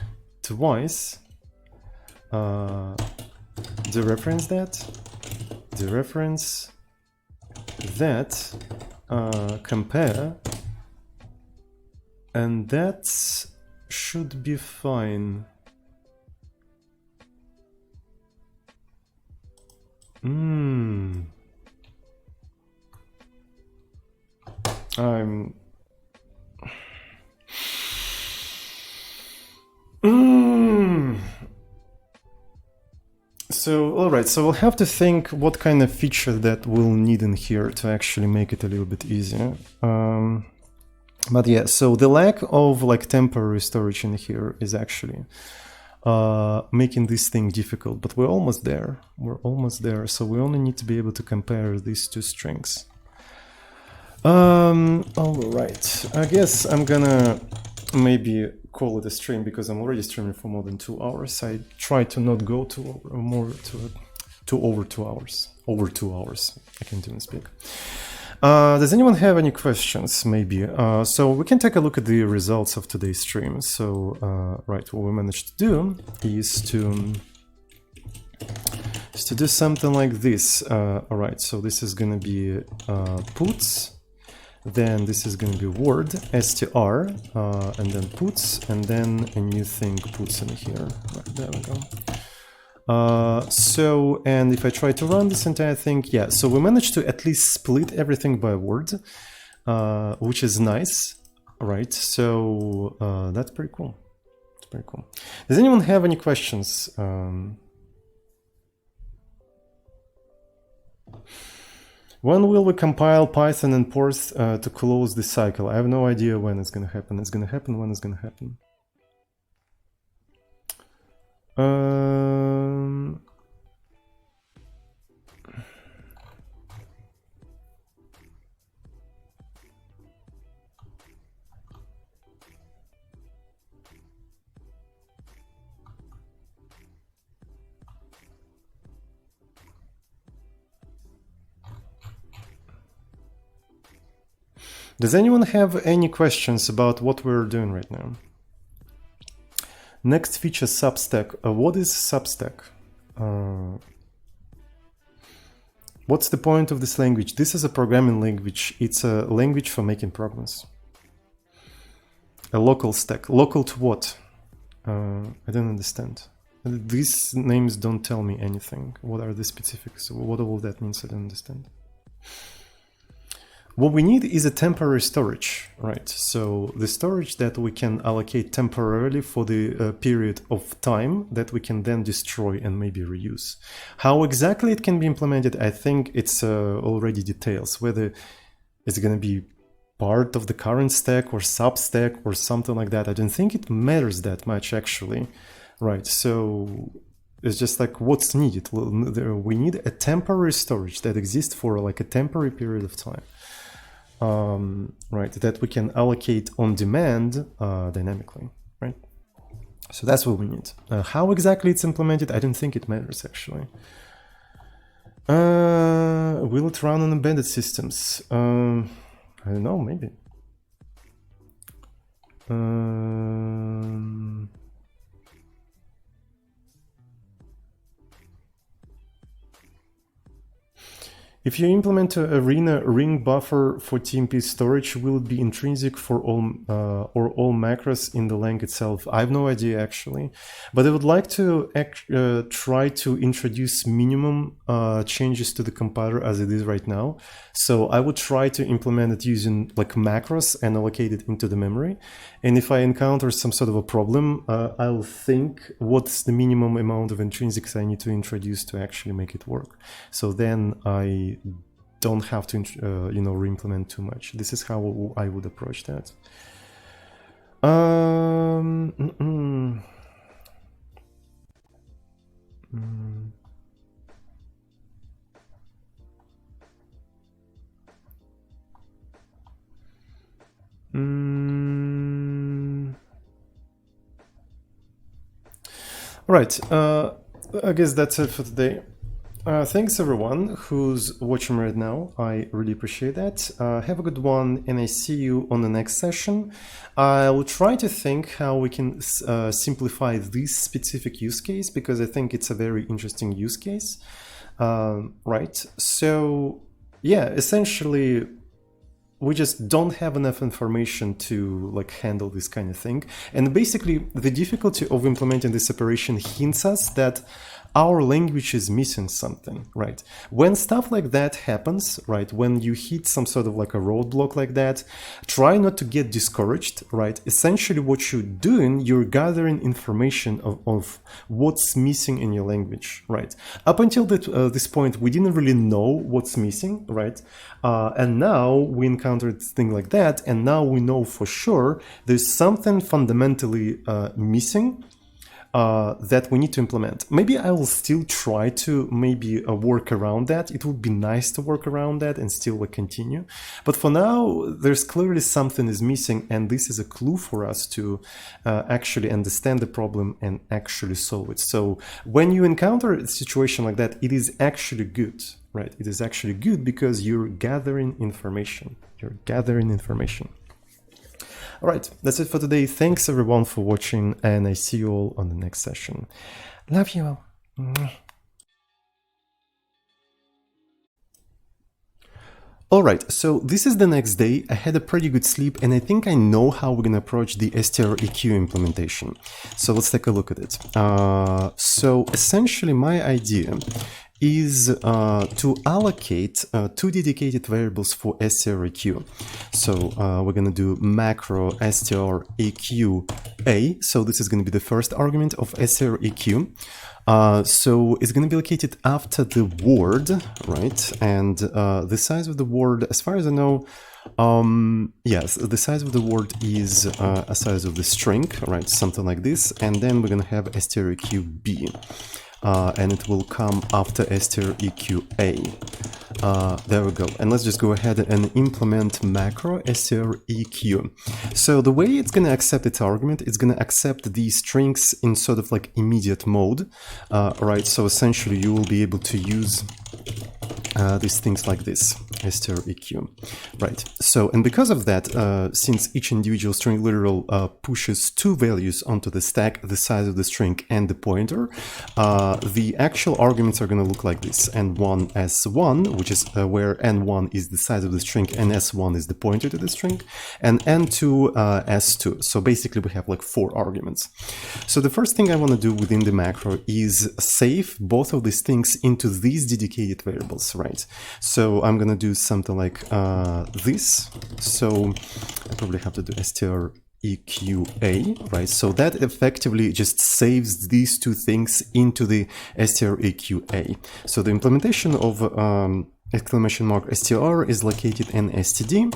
twice, dereference that, compare, and that should be fine. So, alright, so we'll have to think what kind of feature that we'll need in here to actually make it a little bit easier. But yeah, so the lack of like temporary storage in here is actually making this thing difficult, but we're almost there. We're almost there. So we only need to be able to compare these two strings. All right. I guess I'm gonna maybe call it a stream because I'm already streaming for more than 2 hours. I try to not go to over 2 hours. Over 2 hours. I can't even speak. Does anyone have any questions? Maybe. So we can take a look at the results of today's stream. So, right, what we managed to do is to do something like this. All right, so this is going to be puts. Then this is going to be word, str, and then puts, and then a new thing puts in here. Right, there we go. So, and if I try to run this entire thing, yeah, so we managed to at least split everything by word, which is nice, right? So that's pretty cool. It's pretty cool. Does anyone have any questions? When will we compile Python and Porth to close this cycle? I have no idea when it's going to happen. It's going to happen when it's going to happen. Does anyone have any questions about what we're doing right now? Next feature, Substack. What is Substack? What's the point of this language? This is a programming language. It's a language for making programs. A local stack. Local to what? I don't understand. These names don't tell me anything. What are the specifics? What all that means? I don't understand. What we need is a temporary storage, right? So the storage that we can allocate temporarily for the period of time that we can then destroy and maybe reuse. How exactly it can be implemented, I think it's already details, whether it's going to be part of the current stack or substack or something like that. I don't think it matters that much actually, right? So it's just like what's needed. We need a temporary storage that exists for like a temporary period of time. Right, that we can allocate on demand dynamically, right? So that's what we need. How exactly it's implemented, I don't think it matters actually. Will it run on embedded systems? I don't know, maybe. If you implement a arena ring buffer for TMP storage, will it be intrinsic for all macros in the lang itself? I have no idea actually, but I would like to try to introduce minimum changes to the compiler as it is right now. So I would try to implement it using like macros and allocate it into the memory. And if I encounter some sort of a problem, I'll think what's the minimum amount of intrinsics I need to introduce to actually make it work. So then I don't have to, re-implement too much. This is how I would approach that. Right. I guess that's it for today. Thanks everyone who's watching right now. I really appreciate that. Have a good one, and I see you on the next session. I will try to think how we can simplify this specific use case, because I think it's a very interesting use case. Right. So yeah, essentially we just don't have enough information to like handle this kind of thing. And basically the difficulty of implementing this operation hints us that our language is missing something, right? When stuff like that happens, right? When you hit some sort of like a roadblock like that, try not to get discouraged, right? Essentially what you're doing, you're gathering information of what's missing in your language, right? Up until this point, we didn't really know what's missing, right? And now we encountered things like that, and now we know for sure there's something fundamentally missing. that we need to implement. Maybe I will still try to work around that. It would be nice to work around that and still continue. But for now, there's clearly something is missing, and this is a clue for us to actually understand the problem and actually solve it. So when you encounter a situation like that, it is actually good, right? It is actually good because you're gathering information. You're gathering information. All right, that's it for today. Thanks everyone for watching, and I see you all on the next session. Love you all. All right, so this is the next day. I had a pretty good sleep, and I think I know how we're gonna approach the STR-EQ implementation. So let's take a look at it. So essentially my idea is to allocate two dedicated variables for STR-EQ. So we're going to do macro STR-EQ-A. So this is going to be the first argument of STR-EQ. So it's going to be located after the word, right? And the size of the word, as far as I know, yes, the size of the word is a size of the string, right? Something like this. And then we're going to have STR-EQ-B. And it will come after STR-EQ-A. There we go. And let's just go ahead and implement macro STR-EQ. So the way it's going to accept its argument, it's going to accept these strings in sort of like immediate mode, right? So essentially you will be able to use these things like this, STR-EQ, right? So, and because of that, since each individual string literal pushes two values onto the stack, the size of the string and the pointer, the actual arguments are going to look like this: n1 s1, which is where n1 is the size of the string and s1 is the pointer to the string, and n2 s2. So basically we have like 4 arguments. So the first thing I want to do within the macro is save both of these things into these dedicated variables, right? So I'm going to do something like this. So I probably have to do STR-EQ-A, right? So that effectively just saves these two things into the STR-EQ-A. So the implementation of exclamation mark str is located in std.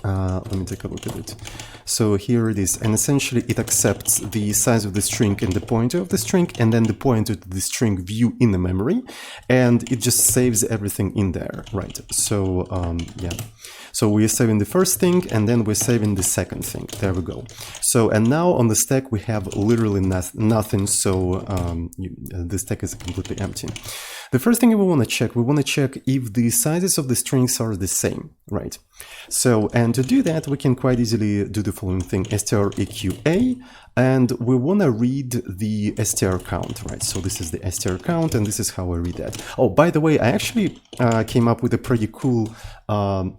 Let me take a look at it. So here it is, and essentially it accepts the size of the string and the pointer of the string, and then the pointer to the string view in the memory, and it just saves everything in there, right? So yeah, so we're saving the first thing, and then we're saving the second thing. There we go. So, and now on the stack we have literally nothing, so the stack is completely empty. The first thing we want to check if the sizes of the strings are the same, right? So, and to do that, we can quite easily do the following thing: STR-EQ-A, and we want to read the str count, right? So this is the str count, and this is how I read that. Oh, by the way, I actually came up with a pretty cool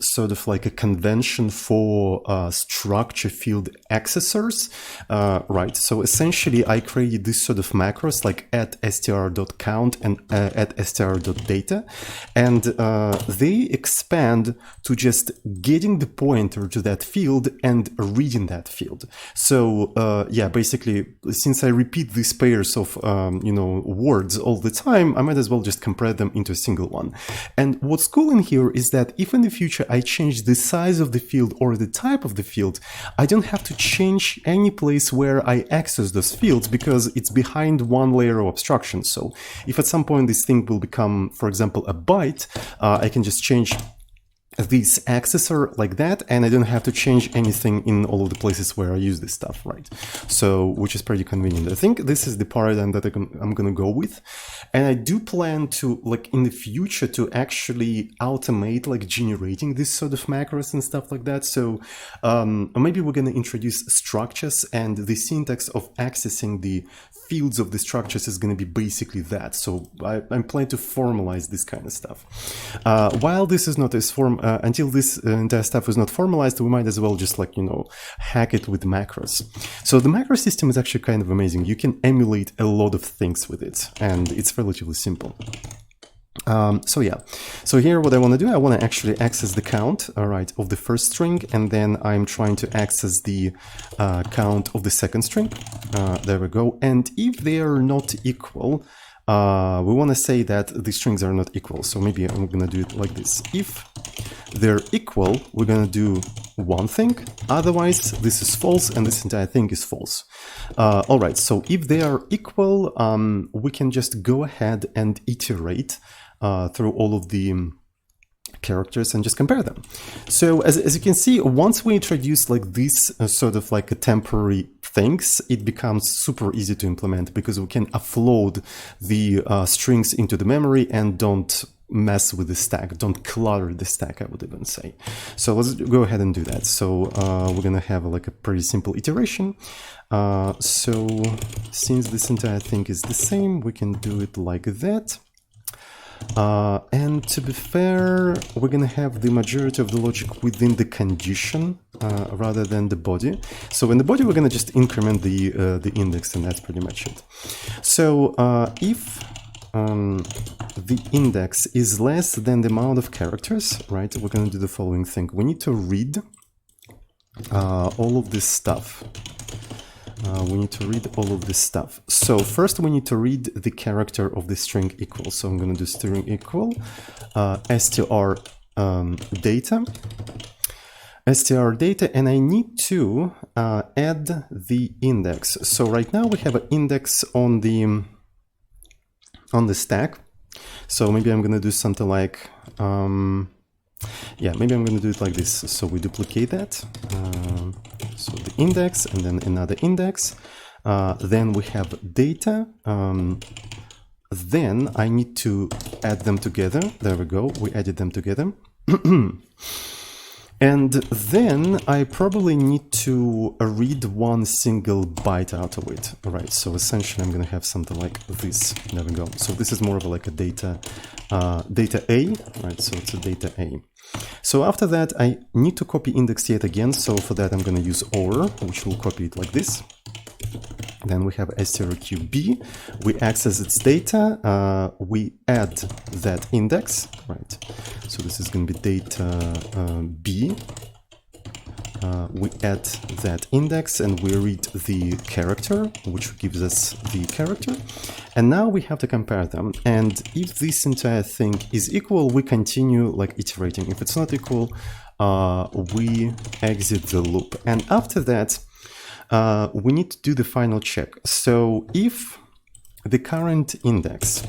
sort of like a convention for structure field accessors, right? So essentially I created this sort of macros like at str.count and at str.data, and they expand to just getting the pointer to that field and reading that field. So yeah, basically, since I repeat these pairs of you know, words all the time, I might as well just compress them into a single one. And what's cool in here is that if in the future I change the size of the field or the type of the field, I don't have to change any place where I access those fields because it's behind one layer of abstraction. So if at some point this thing will become, for example, a byte, I can just change this accessor like that, and I don't have to change anything in all of the places where I use this stuff, right? So, which is pretty convenient. I think this is the paradigm that I'm gonna go with, and I do plan to, like, in the future, to actually automate, like, generating this sort of macros and stuff like that. So, maybe we're gonna introduce structures, and the syntax of accessing the fields of the structures is going to be basically that. So I'm planning to formalize this kind of stuff. While this is not as until this entire stuff is not formalized, we might as well just, like, you know, hack it with macros. So the macro system is actually kind of amazing. You can emulate a lot of things with it, and it's relatively simple. So yeah, so here what I want to do, I want to actually access the count, all right, of the first string, and then I'm trying to access the count of the second string. There we go. And if they are not equal, we want to say that the strings are not equal. So maybe I'm going to do it like this. If they're equal, we're going to do one thing. Otherwise, this is false, and this entire thing is false. All right, so if they are equal, we can just go ahead and iterate through all of the characters and just compare them. So as you can see, once we introduce like these sort of like a temporary things, it becomes super easy to implement because we can offload the strings into the memory and don't mess with the stack, don't clutter the stack, I would even say. So let's go ahead and do that. So we're gonna have like a pretty simple iteration. So since this entire thing is the same, we can do it like that. And to be fair, we're gonna have the majority of the logic within the condition rather than the body. So in the body, we're gonna just increment the index, and that's pretty much it. So if the index is less than the amount of characters, right, we're gonna do the following thing. We need to read all of this stuff. We need to read all of this stuff. So first we need to read the character of the string equal. So I'm going to do string equal str data, and I need to add the index. So right now we have an index on the stack. So maybe I'm going to do something like yeah, maybe I'm going to do it like this. So we duplicate that. So the index and then another index. Then we have data. Then I need to add them together. There we go. We added them together. And then I probably need to read one single byte out of it. All right, so essentially I'm going to have something like this. There we go. So this is more of like a data A, right? So it's a data A. So after that, I need to copy index yet again. So for that, I'm going to use OR, which will copy it like this. Then we have strqb, we access its data, we add that index, right? So this is going to be data B. We add that index and we read the character, which gives us the character. And now we have to compare them. And if this entire thing is equal, we continue like iterating. If it's not equal, we exit the loop. And after that, we need to do the final check. So if the current index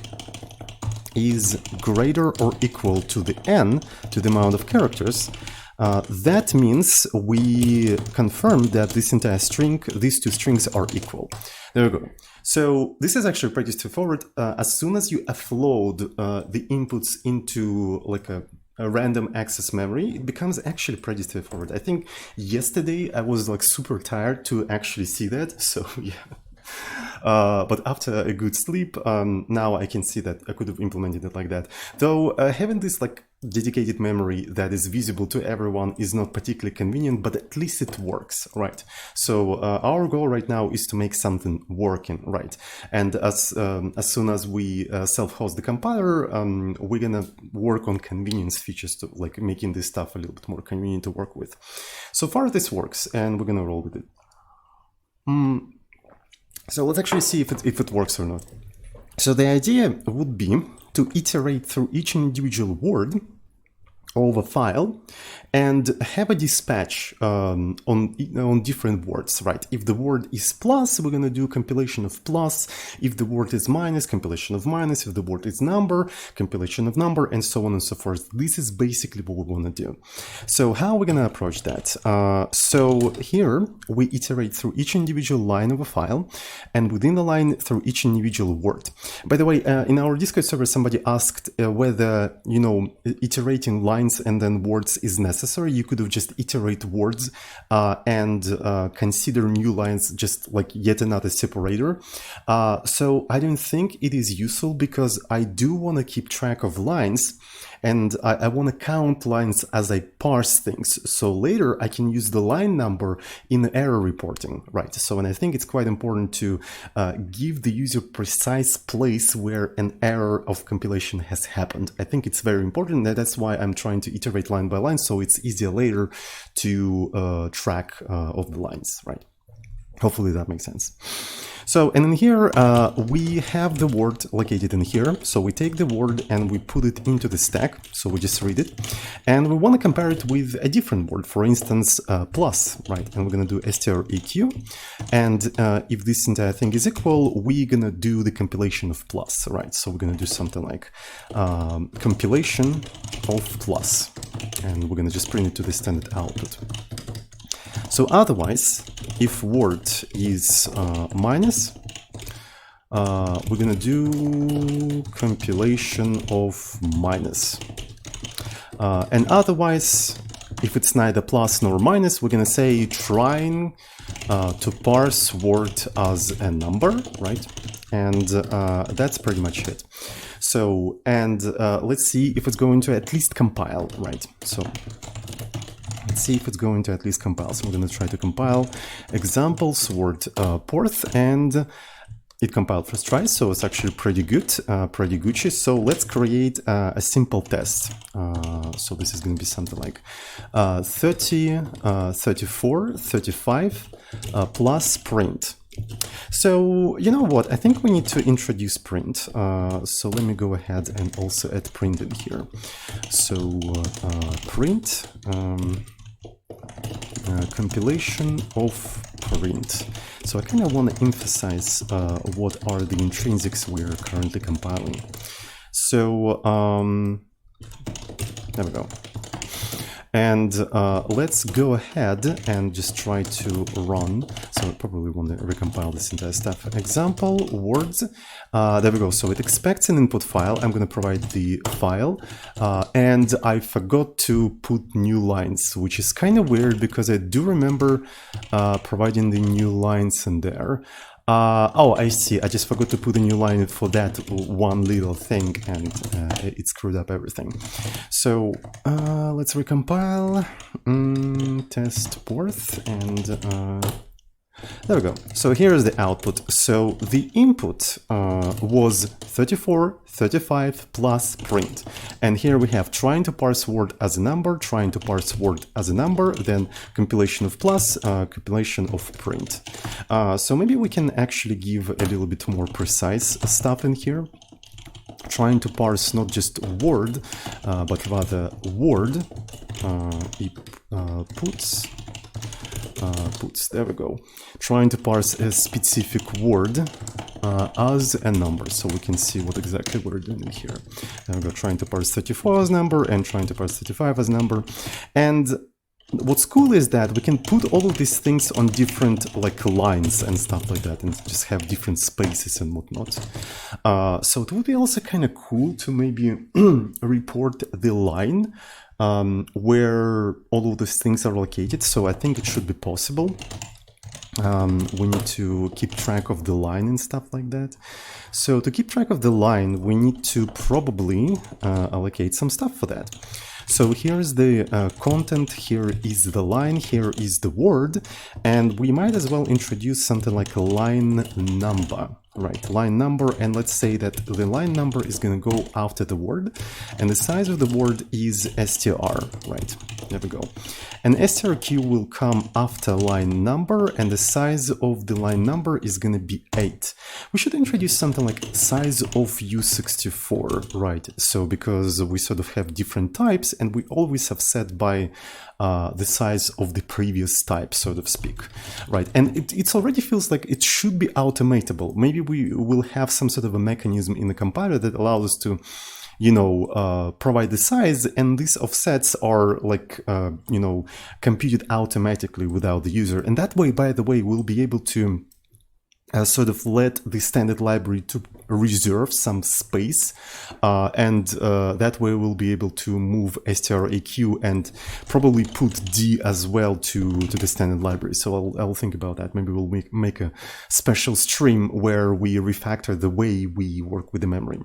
is greater or equal to the n, to the amount of characters, that means we confirm that this entire string, these two strings are equal. There we go. So this is actually pretty straightforward. As soon as you offload the inputs into like a random access memory, it becomes actually pretty straightforward. I think yesterday I was like super tired to actually see that. So yeah. But after a good sleep, now I can see that I could have implemented it like that. Though having this like dedicated memory that is visible to everyone is not particularly convenient, but at least it works, right? So our goal right now is to make something working, right? And as soon as we self-host the compiler, we're gonna work on convenience features to like making this stuff a little bit more convenient to work with. So far this works, and we're gonna roll with it. So let's actually see if it works or not. So the idea would be to iterate through each individual word of a file and have a dispatch on different words, right? If the word is plus, we're going to do compilation of plus. If the word is minus, compilation of minus. If the word is number, compilation of number, and so on and so forth. This is basically what we want to do. So how are we going to approach that? So here we iterate through each individual line of a file, and within the line through each individual word. By the way, in our Discord server, somebody asked whether, you know, iterating lines and then words is necessary. You could have just iterate words and consider new lines just like yet another separator. So I don't think it is useful because I do want to keep track of lines, and I want to count lines as I parse things. So later I can use the line number in error reporting, right? So, and I think it's quite important to give the user precise place where an error of compilation has happened. I think it's very important. That's why I'm trying to iterate line by line, so it's easier later to track of the lines, right? Hopefully that makes sense. So, and in here, we have the word located in here. So we take the word and we put it into the stack. So we just read it. And we want to compare it with a different word, for instance, plus, right? And we're going to do str_eq. And if this entire thing is equal, we're going to do the compilation of plus, right? So we're going to do something like compilation of plus. And we're going to just print it to the standard output. So otherwise, if word is minus, we're going to do compilation of minus. And otherwise, if it's neither plus nor minus, we're going to say trying to parse word as a number, right? And that's pretty much it. So, and let's see if it's going to at least compile, right? So let's see if it's going to at least compile. So I'm going to try to compile examples word Porth, and it compiled first try, so it's actually pretty good, pretty Gucci. So let's create a simple test. So this is going to be something like 30, 34, 35 plus print. So you know what? I think we need to introduce print. So let me go ahead and also add print in here. So print. Compilation of print. So I kind of want to emphasize what are the intrinsics we're currently compiling. So there we go. And let's go ahead and just try to run. So I probably want to recompile this entire stuff. Example, words. There we go. So it expects an input file. I'm going to provide the file. And I forgot to put new lines, which is kind of weird because I do remember providing the new lines in there. Oh, I see. I just forgot to put a new line for that one little thing, and it screwed up everything. So let's recompile, test Porth, and there we go. So here is the output. So the input was 34, 35 plus print. And here we have trying to parse word as a number, trying to parse word as a number, then compilation of plus, compilation of print. So maybe we can actually give a little bit more precise stuff in here. Trying to parse not just word, but rather word, puts, there we go. Trying to parse a specific word as a number, so we can see what exactly we're doing here. There we go, trying to parse 34 as number and trying to parse 35 as number. And what's cool is that we can put all of these things on different like lines and stuff like that, and just have different spaces and whatnot. So it would be also kind of cool to maybe report the line where all of these things are located. So I think it should be possible. We need to keep track of the line and stuff like that. So to keep track of the line, we need to probably allocate some stuff for that. So here's the content, here is the line, here is the word, and we might as well introduce something like a line number, right? Line number, and let's say that the line number is going to go after the word, and the size of the word is str, right? There we go. And strq will come after line number, and the size of the line number is going to be 8. We should introduce something like size of U64, right? So because we sort of have different types, and we always have set by the size of the previous type, so to speak, right? And it already feels like it should be automatable. Maybe we will have some sort of a mechanism in the compiler that allows us to, you know, provide the size, and these offsets are like, you know, computed automatically without the user. And that way, by the way, we'll be able to sort of let the standard library to reserve some space, and that way we'll be able to move straq and probably put d as well to the standard library. So I'll think about that. Maybe we'll make a special stream where we refactor the way we work with the memory.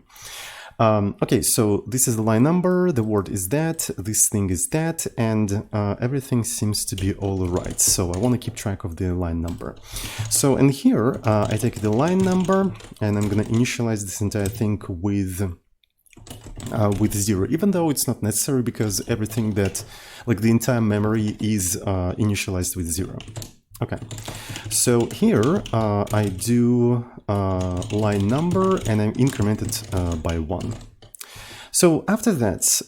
Okay, so this is the line number, the word is that, this thing is that, and everything seems to be all right. So I want to keep track of the line number. So in here, I take the line number, and I'm going to initialize this entire thing with 0, even though it's not necessary because everything that, like the entire memory is initialized with 0. Okay, So here I do line number and I increment it by 1. So after that,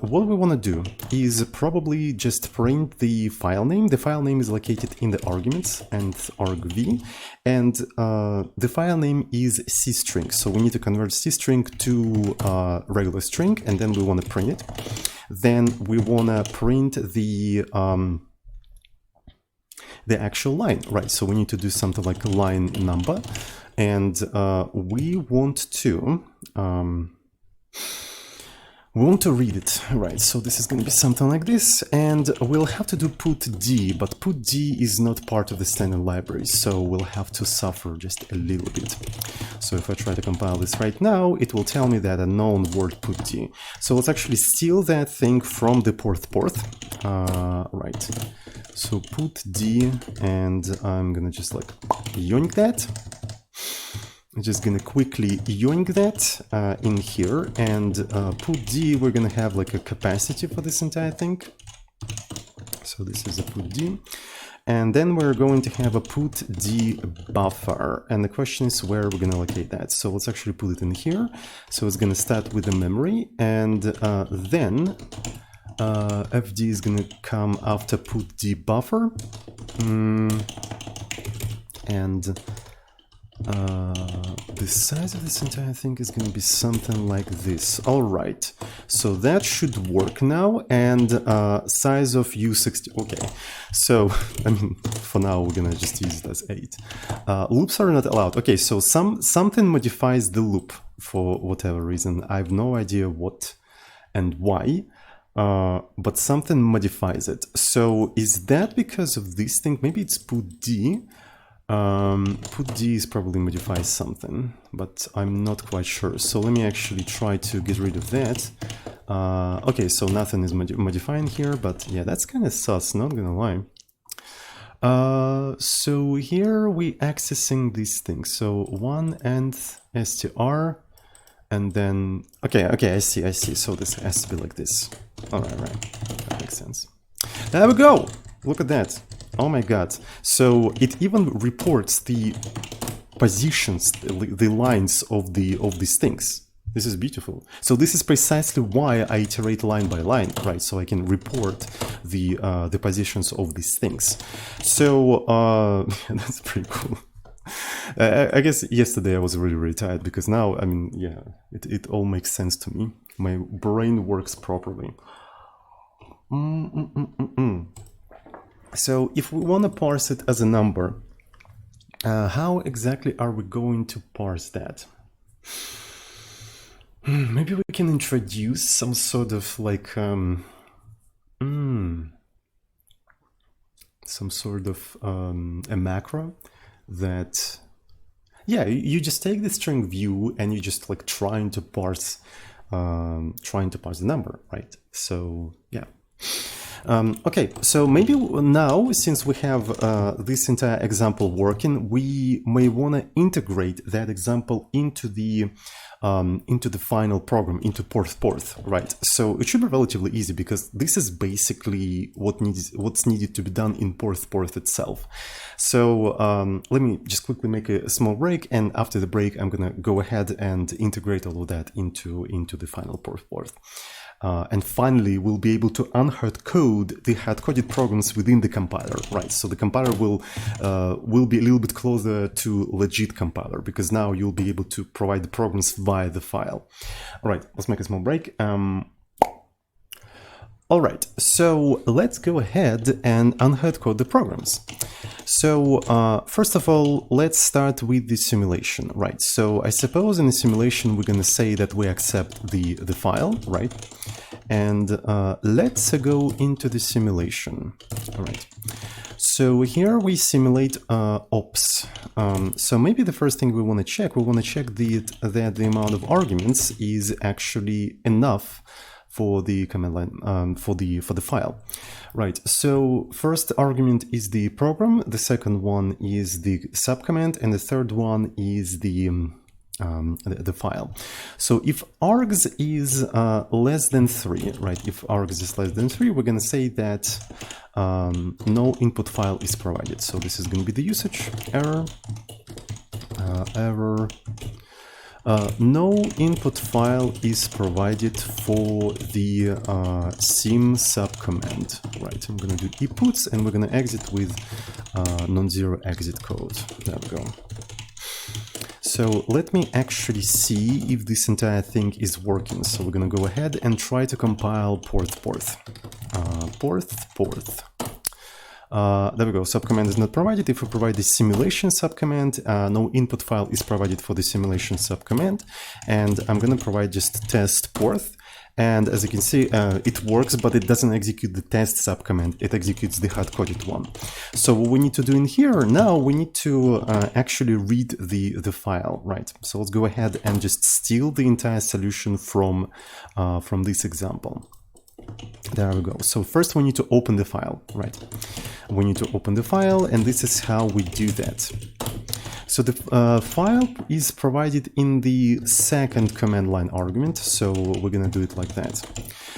what we want to do is probably just print the file name. The file name is located in the arguments and argv, and the file name is cstring. So we need to convert cstring to regular string, and then we want to print it. Then we want to print the actual line, right? So we need to do something like line number, and we want to read it, right? So this is going to be something like this, and we'll have to do put d, but put d is not part of the standard library, so we'll have to suffer just a little bit. So if I try to compile this right now, it will tell me that a known word put d. So let's actually steal that thing from the Porth. Right. So put d, and I'm gonna just like yoink that. I'm just gonna quickly yoink that in here, and put d, we're gonna have like a capacity for this entire thing. So this is a put d, and then we're going to have a put d buffer, and the question is where we're gonna locate that. So let's actually put it in here. So it's gonna start with the memory, and then fd is gonna come after put d buffer, and the size of this entire thing is going to be something like this. All right, so that should work now, and size of u60. Okay, so I mean, for now we're gonna just use it as 8. Loops are not allowed. Okay, so something modifies the loop for whatever reason. I have no idea what and why, but something modifies it. So is that because of this thing? Maybe it's put d. Put d is probably modifies something, but I'm not quite sure. So let me actually try to get rid of that. Okay, so nothing is modifying here, but yeah, that's kind of sus, not gonna lie. So here we accessing these things. So one and str, and then okay, I see. So this has to be like this. All right, that makes sense. There we go. Look at that. Oh my god. So it even reports the positions, the lines of these things. This is beautiful. So this is precisely why I iterate line by line, right? So I can report the positions of these things. So that's pretty cool. I guess yesterday I was really tired, because now, I mean, yeah, it all makes sense to me. My brain works properly. So if we want to parse it as a number, how exactly are we going to parse that? Maybe we can introduce some sort of like some sort of a macro that, yeah, you just take the string view and you just like trying to parse the number, right? So yeah. Okay, so maybe now, since we have this entire example working, we may want to integrate that example into the final program, into Porth, right? So it should be relatively easy, because this is basically what's needed to be done in Porth itself. So let me just quickly make a small break, and after the break, I'm gonna go ahead and integrate all of that into the final Porth. And finally, we'll be able to unhard code the hard-coded programs within the compiler, right? So the compiler will be a little bit closer to legit compiler, because now you'll be able to provide the programs via the file. All right, let's make a small break. All right, so let's go ahead and unhard code the programs. So first of all, let's start with the simulation, right? So I suppose in the simulation, we're going to say that we accept the file, right? And let's go into the simulation. All right. So here we simulate ops. So maybe the first thing we want to check that the amount of arguments is actually enough for the command line, for the file, right? So first argument is the program, the second one is the subcommand, and the third one is the the file. So if args is less than 3, right? If args is less than 3, we're going to say that no input file is provided. So this is going to be the usage error. No input file is provided for the sim subcommand. Right, I'm going to do eputs and we're going to exit with non-zero exit code. There we go. So let me actually see if this entire thing is working. So we're going to go ahead and try to compile Porth. There we go. Subcommand is not provided. If we provide the simulation subcommand, no input file is provided for the simulation subcommand. And I'm going to provide just test Porth. And as you can see, it works, but it doesn't execute the test subcommand. It executes the hard-coded one. So what we need to do in here now, we need to actually read the file, right? So let's go ahead and just steal the entire solution from this example. There we go. So first we need to open the file, right? We need to open the file, and this is how we do that. So the file is provided in the second command line argument, so we're going to do it like that.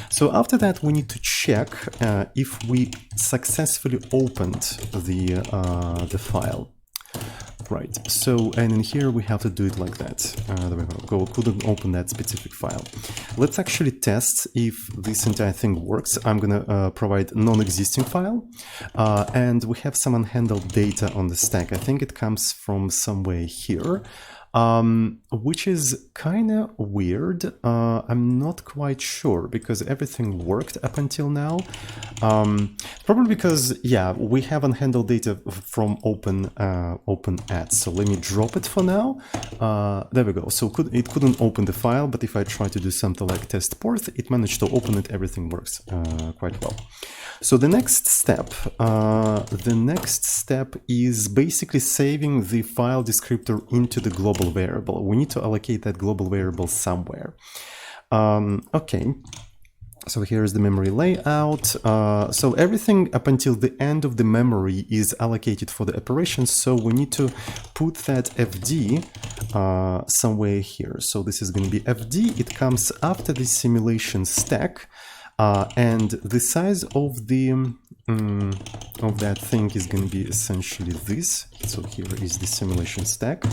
So after that, we need to check if we successfully opened the file. Right, so, and in here we have to do it like that. There we go, couldn't open that specific file. Let's actually test if this entire thing works. I'm gonna provide non-existing file, and we have some unhandled data on the stack. I think it comes from somewhere here. Which is kind of weird. I'm not quite sure because everything worked up until now. Probably because, yeah, we have unhandled data from open ads. So let me drop it for now. There we go. So it couldn't open the file, but if I try to do something like test Porth, it managed to open it. Everything works quite well. So the next step is basically saving the file descriptor into the global variable. We need to allocate that global variable somewhere. Okay. So here's the memory layout. So everything up until the end of the memory is allocated for the operation. So we need to put that FD somewhere here. So this is going to be FD. It comes after the simulation stack. And the size of that thing is going to be essentially this. So here is the simulation stack.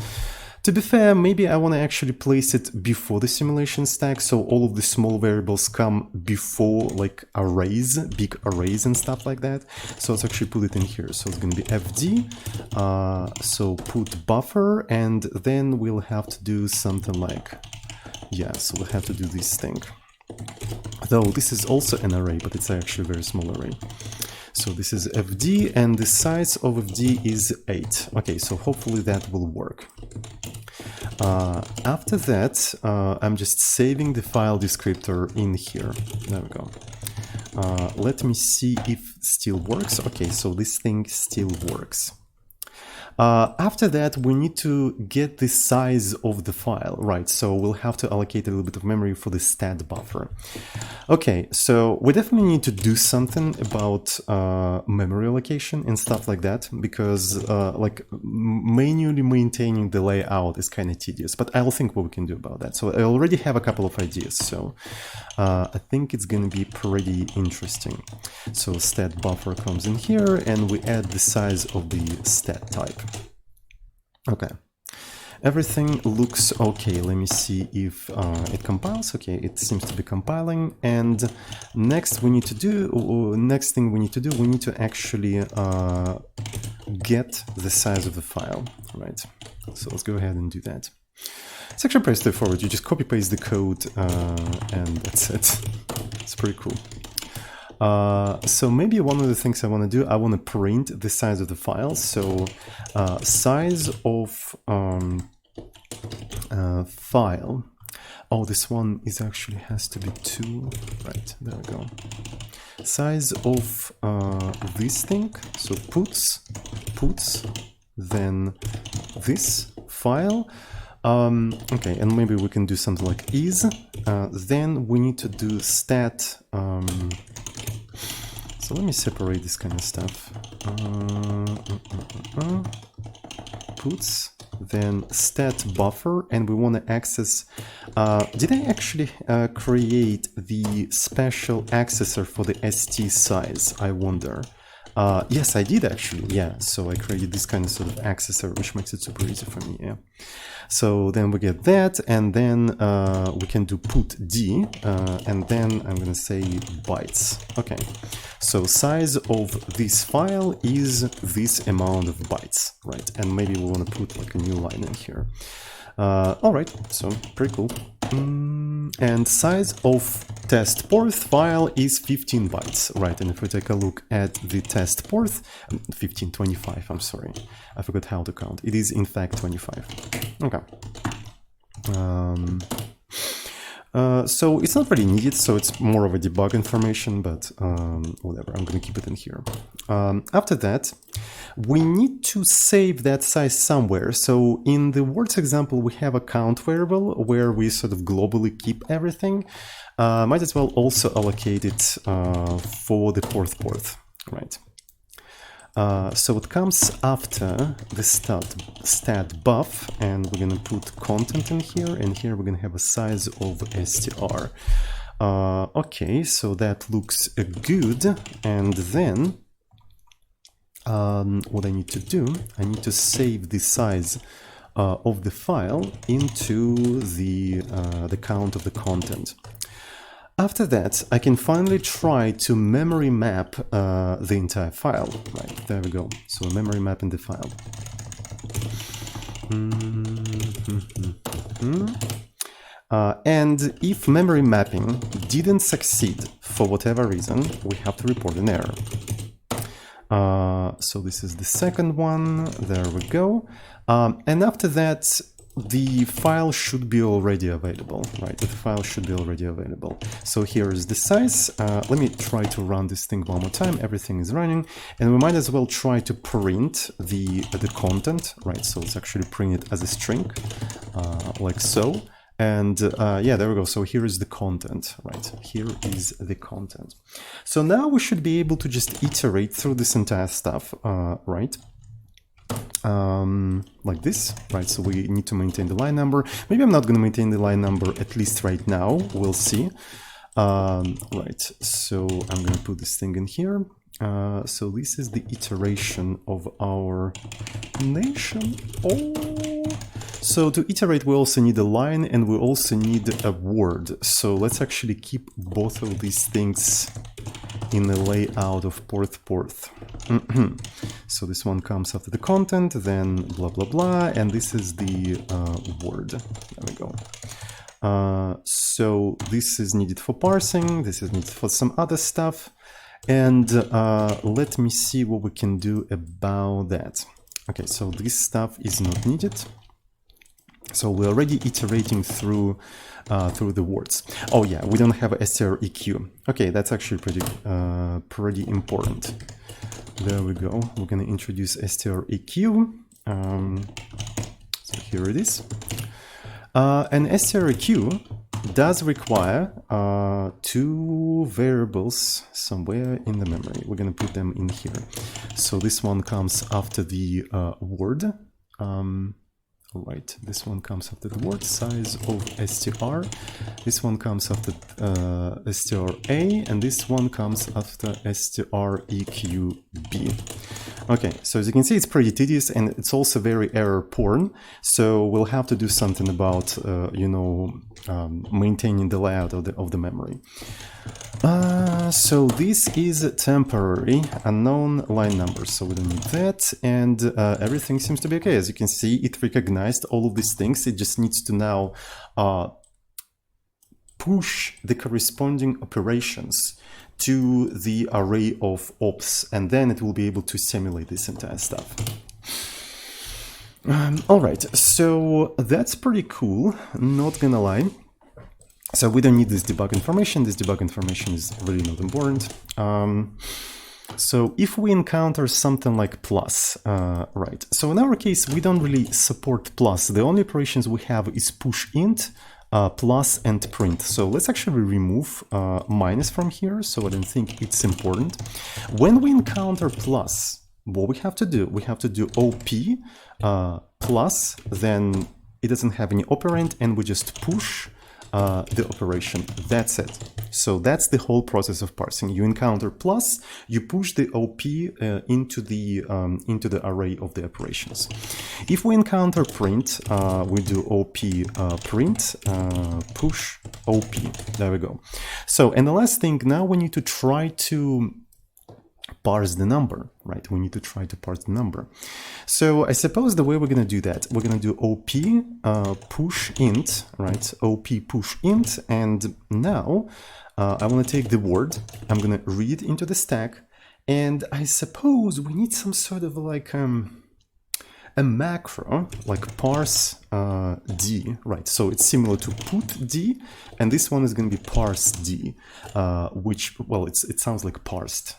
To be fair, maybe I want to actually place it before the simulation stack, so all of the small variables come before, like, arrays, big arrays and stuff like that. So let's actually put it in here. So it's going to be FD, so put buffer, and then we'll have to do something like, yeah, so we'll have to do this thing. Though this is also an array, but it's actually a very small array. So this is FD, and the size of FD is 8. Okay, so hopefully that will work. After that, I'm just saving the file descriptor in here. There we go. Let me see if it still works. Okay, so this thing still works. After that, we need to get the size of the file, right? So we'll have to allocate a little bit of memory for the stat buffer. Okay, so we definitely need to do something about memory allocation and stuff like that, because like manually maintaining the layout is kind of tedious, but I'll think what we can do about that. So I already have a couple of ideas, so I think it's going to be pretty interesting. So stat buffer comes in here, and we add the size of the stat type. Okay, everything looks okay. Let me see if it compiles. Okay, it seems to be compiling. And next we need to do, we need to actually get the size of the file, right? So let's go ahead and do that. It's actually pretty straightforward. You just copy paste the code and that's it. It's pretty cool. So maybe one of the things I want to do, I want to print the size of the file. So size of file. Oh, this one is actually has to be 2. Right, there we go. Size of this thing. So puts, then this file. Okay, and maybe we can do something like is. Then we need to do stat. So let me separate this kind of stuff. Puts, then stat buffer, and we want to access, did I actually create the special accessor for the st size, I wonder? Yes, I did actually, yeah. So I created this kind of sort of accessor, which makes it super easy for me, yeah. So then we get that, and then we can do put d, and then I'm gonna say bytes. Okay, so size of this file is this amount of bytes, right? And maybe we want to put like a new line in here. All right, so pretty cool. And size of test Porth file is 15 bytes, right? And if we take a look at the test Porth, 1525, I'm sorry, I forgot how to count. It is in fact 25. Okay. So it's not really needed, so it's more of a debug information, but whatever, I'm gonna keep it in here. After that, we need to save that size somewhere. So in the words example, we have a count variable where we sort of globally keep everything. Might as well also allocate it for the Porth, right? So it comes after the stat buff, and we're gonna put content in here, and here we're gonna have a size of str. Okay, so that looks good, and then what I need to do, I need to save the size of the file into the count of the content. After that, I can finally try to memory map the entire file. Right, there we go. So memory map in the file. And if memory mapping didn't succeed for whatever reason, we have to report an error. So this is the second one. There we go. And after that, the file should be already available, right? The file should be already available. So here is the size. Let me try to run this thing one more time. Everything is running, and we might as well try to print the content, right? So let's actually print it as a string, like so. And yeah, there we go. So here is the content, right? Here is the content. So now we should be able to just iterate through this entire stuff, right? Like this, right? So we need to maintain the line number. Maybe I'm not going to maintain the line number, at least right now. We'll see. Right, so I'm going to put this thing in here. So this is the iteration of our nation. Oh, so to iterate, we also need a line, and we also need a word. So let's actually keep both of these things in the layout of Porth. So this one comes after the content, then blah blah blah, and this is the word. There we go. So this is needed for parsing, this is needed for some other stuff, and let me see what we can do about that. Okay, so this stuff is not needed. So we're already iterating through the words. Oh yeah, we don't have a streq. Okay, that's actually pretty important. There we go. We're going to introduce streq. So here it is. And streq does require two variables somewhere in the memory. We're going to put them in here. So this one comes after the word. Right, this one comes after the word, size of str. This one comes after str a, and this one comes after streqb. Okay, so as you can see, it's pretty tedious, and it's also very error prone. So we'll have to do something about maintaining the layout of the memory. So this is temporary unknown line number, so we don't need that, and everything seems to be okay. As you can see, it recognized all of these things. It just needs to now push the corresponding operations to the array of ops, and then it will be able to simulate this entire stuff. All right, so that's pretty cool, not gonna lie. So we don't need this debug information. This debug information is really not important. So if we encounter something like plus, right. So in our case, we don't really support plus. The only operations we have is push int, plus, and print. So let's actually remove minus from here. So I don't think it's important. When we encounter plus, what we have to do OP plus, then it doesn't have any operand, and we just push the operation. That's it. So that's the whole process of parsing. You encounter plus, you push the OP into the array of the operations. If we encounter print, we do OP print push OP. There we go. So, and the last thing, now we need to try to parse the number, right? We need to try to parse the number. So I suppose the way we're going to do that, we're going to do OP push int, right? OP push int. And now I want to take the word, I'm going to read into the stack. And I suppose we need some sort of like a macro, like parse d, right? So it's similar to put d, and this one is going to be parse d, which, well, it sounds like parsed.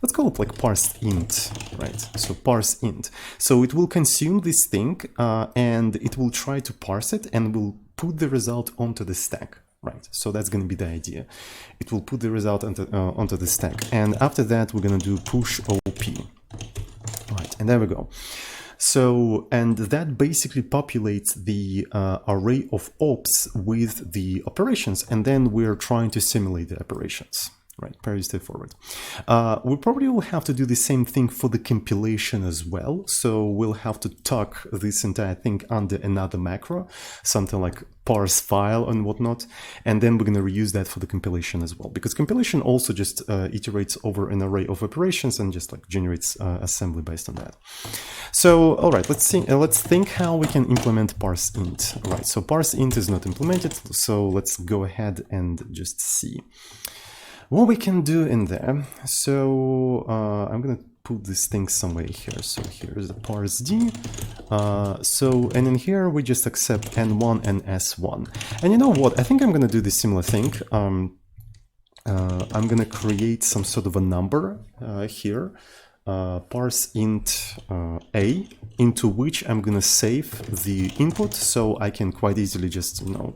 Let's call it like parsed int, right? So parse int. So it will consume this thing and it will try to parse it and will put the result onto the stack, right? So that's going to be the idea. It will put the result onto the stack. And after that, we're going to do push OP, right? And there we go. So, and that basically populates the array of ops with the operations. And then we're trying to simulate the operations. Right, very straightforward. We probably will have to do the same thing for the compilation as well. So we'll have to tuck this entire thing under another macro, something like parse file and whatnot. And then we're going to reuse that for the compilation as well, because compilation also just iterates over an array of operations and just like generates assembly based on that. So, all right, let's think how we can implement parse int. All right, so parse int is not implemented. So let's go ahead and just see what we can do in there. So I'm gonna put this thing somewhere here. So here's the parse d. And in here we just accept n1 and s1. And you know what? I think I'm gonna do this similar thing. I'm gonna create some sort of a number here. Parse int a, into which I'm gonna save the input, so I can quite easily just, you know,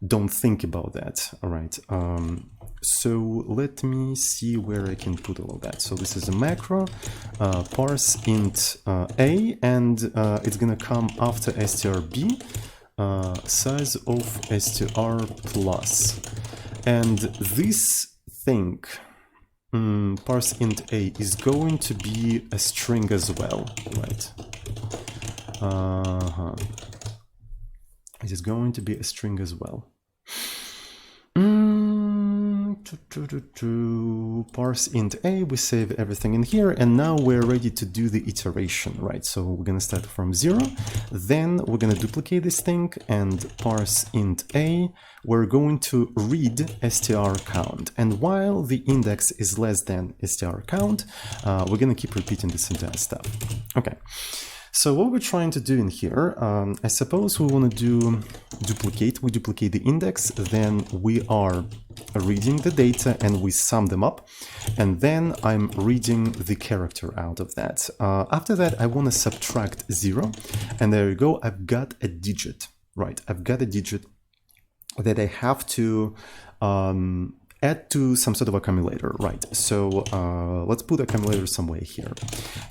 don't think about that. All right. So let me see where I can put all of that. So this is a macro, parse int a, and it's gonna come after strb, size of str plus. And this thing, parse int a, is going to be a string as well, right? It is going to be a string as well. Parse int a, we save everything in here, and now we're ready to do the iteration, right? So we're gonna start from 0, then we're gonna duplicate this thing and parse int a, we're going to read str count, and while the index is less than str count, we're gonna keep repeating this entire stuff. Okay. So what we're trying to do in here, I suppose we want to do duplicate. We duplicate the index, then we are reading the data and we sum them up. And then I'm reading the character out of that. After that, I want to subtract 0. And there you go. I've got a digit, right? I've got a digit that I have to add to some sort of accumulator, right? So let's put accumulator somewhere here.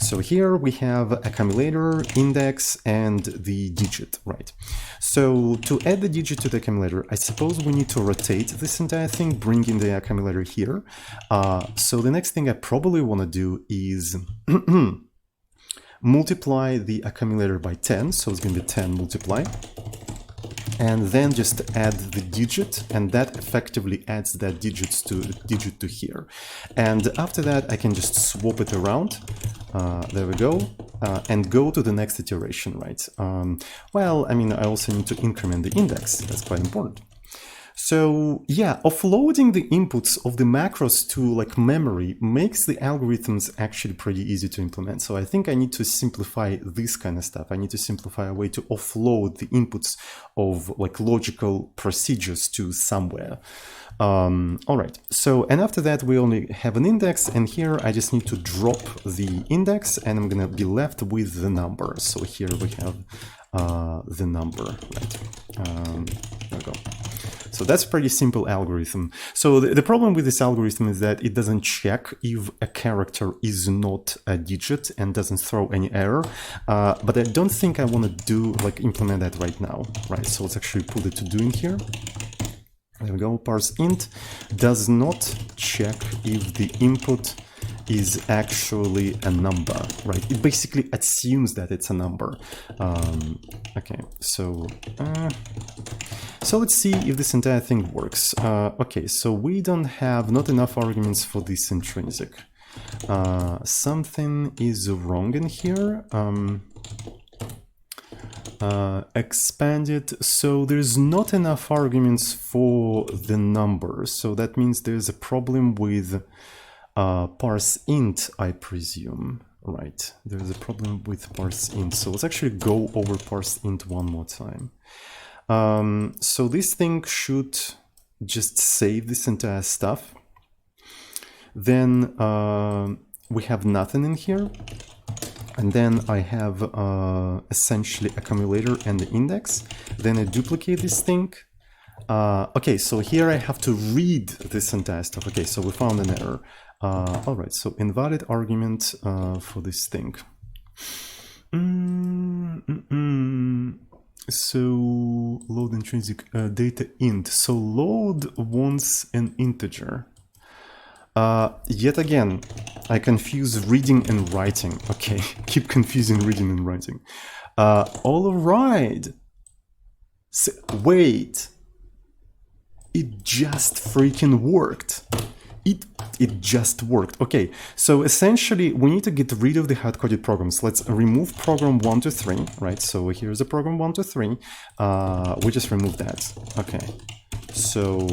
So here we have accumulator, index, and the digit, right? So to add the digit to the accumulator, I suppose we need to rotate this entire thing, bring in the accumulator here. So the next thing I probably want to do is multiply the accumulator by 10. So it's going to be 10 multiply. And then just add the digit, and that effectively adds that digit to here. And after that, I can just swap it around. There we go. And go to the next iteration, right? Well, I mean, I also need to increment the index. That's quite important. So yeah, offloading the inputs of the macros to like memory makes the algorithms actually pretty easy to implement. So I think I need to simplify this kind of stuff. I need to simplify a way to offload the inputs of like logical procedures to somewhere. All right. So, and after that, we only have an index, and here I just need to drop the index, and I'm gonna be left with the number. So here we have the number, right? There we go. So that's a pretty simple algorithm. So the problem with this algorithm is that it doesn't check if a character is not a digit and doesn't throw any error. But I don't think I want to implement that right now, right? So let's actually put it to do in here. There we go. Parse int does not check if the input is actually a number, right? It basically assumes that it's a number. Okay, so let's see if this entire thing works. Okay, so we don't have not enough arguments for this intrinsic. Something is wrong in here. Expanded, so there's not enough arguments for the number, so that means there's a problem with parse int, I presume, right? There's a problem with parse int, so let's actually go over parse int one more time. So this thing should just save this entire stuff. Then we have nothing in here. And then I have essentially accumulator and the index. Then I duplicate this thing. Okay, so here I have to read this entire stuff. Okay, so we found an error. All right, so invalid argument for this thing. So load intrinsic data int. So load wants an integer. Yet again, I confuse reading and writing. Okay, keep confusing reading and writing. All right. So, wait. It just freaking worked. It just worked. Okay, so essentially we need to get rid of the hard-coded programs. Let's remove program 1 to 3, right? So here's a program 1 to 3. We just remove that. Okay, so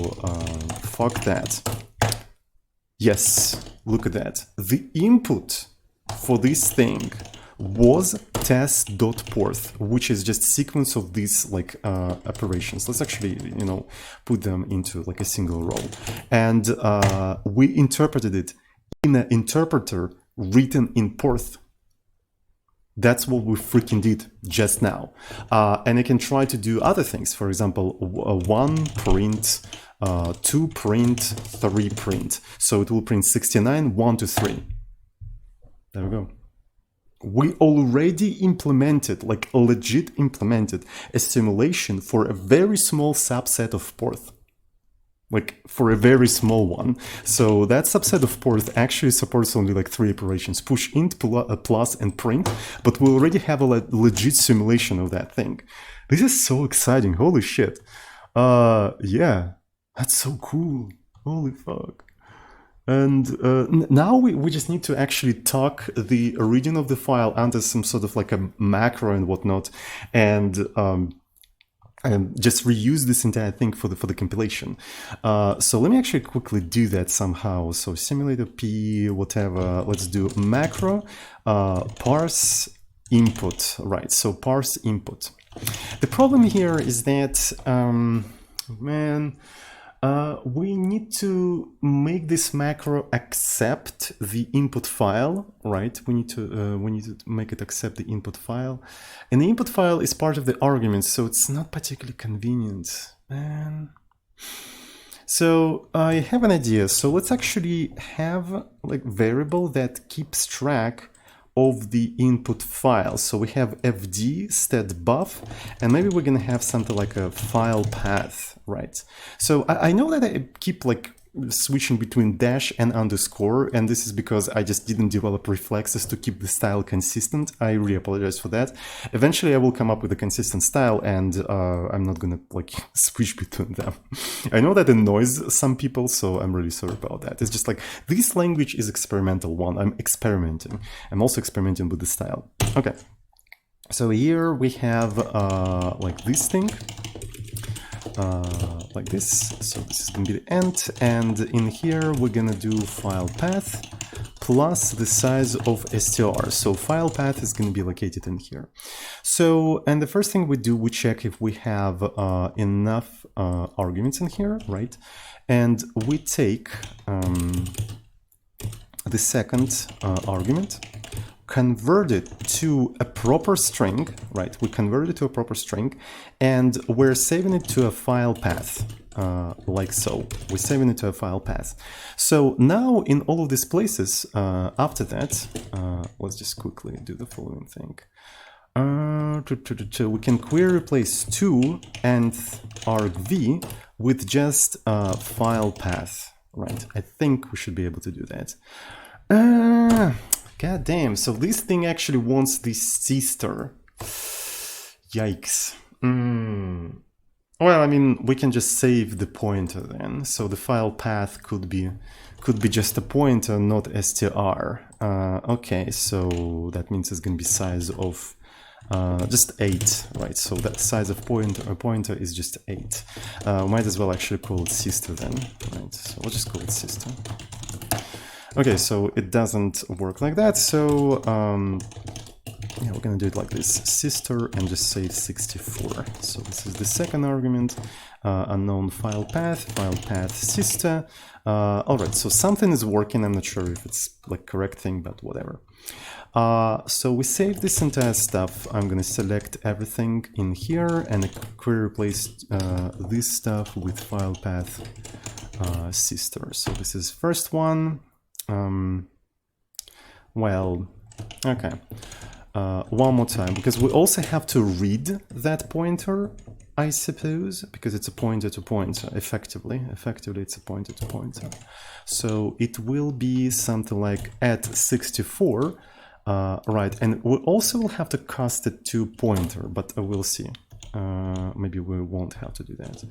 fuck that. Yes, look at that. The input for this thing was test.porth, which is just sequence of these operations. Let's actually, put them into like a single row. And we interpreted it in an interpreter written in Porth. That's what we freaking did just now. And I can try to do other things. For example, 1 print, 2 print, 3 print. So it will print 69, 1 to 3. There we go. We already implemented, like legit implemented, a simulation for a very small subset of Porth. Like for a very small one. So that subset of Porth actually supports only like 3 operations: push, int, plus, and print. But we already have a legit simulation of that thing. This is so exciting. Holy shit. Yeah, that's so cool. Holy fuck. And now we just need to actually tuck the reading of the file under some sort of like a macro and whatnot, and just reuse this entire thing for the compilation. So let me actually quickly do that somehow. So simulator p whatever. Let's do macro parse input. Right. So parse input. The problem here is that we need to make this macro accept the input file, right? We need to make it accept the input file, and the input file is part of the arguments, so it's not particularly convenient, man. So I have an idea. So let's actually have like variable that keeps track of the input file. So we have fd stat buff, and maybe we're gonna have something like a file path, right? So I know that I keep like switching between dash and underscore, and this is because I just didn't develop reflexes to keep the style consistent. I really apologize for that. Eventually I will come up with a consistent style, and I'm not gonna like switch between them. I know that annoys some people, so I'm really sorry about that. It's just like, this language is experimental one. I'm experimenting. I'm also experimenting with the style. Okay, so here we have like this thing. Like this. So this is going to be the end, and in here we're going to do file path plus the size of str. So file path is going to be located in here. So, and the first thing we do, we check if we have enough arguments in here, right? And we take the second argument, convert it to a proper string, right? We convert it to a proper string, and we're saving it to a file path, like so. We're saving it to a file path. So now in all of these places, after that, let's just quickly do the following thing. We can query replace to and argv with just a file path, right? I think we should be able to do that. God damn, so this thing actually wants this sister. Yikes. Well, I mean, we can just save the pointer then. So the file path could be just a pointer, not str. Okay, so that means it's gonna be size of just 8, right? So that size of pointer is just 8. Might as well actually call it sister then, right? So we'll just call it sister. Okay, so it doesn't work like that. So yeah, we're gonna do it like this: sister, and just say 64. So this is the second argument. Unknown file path sister. All right, so something is working. I'm not sure if it's like correct thing, but whatever. So we save this entire stuff. I'm gonna select everything in here and query replace this stuff with file path sister. So this is first one. Well, okay. One more time, because we also have to read that pointer, I suppose, because it's a pointer to pointer, effectively it's a pointer to pointer. So it will be something like at 64, right, and we also will have to cast it to pointer, but we'll see. Maybe we won't have to do that.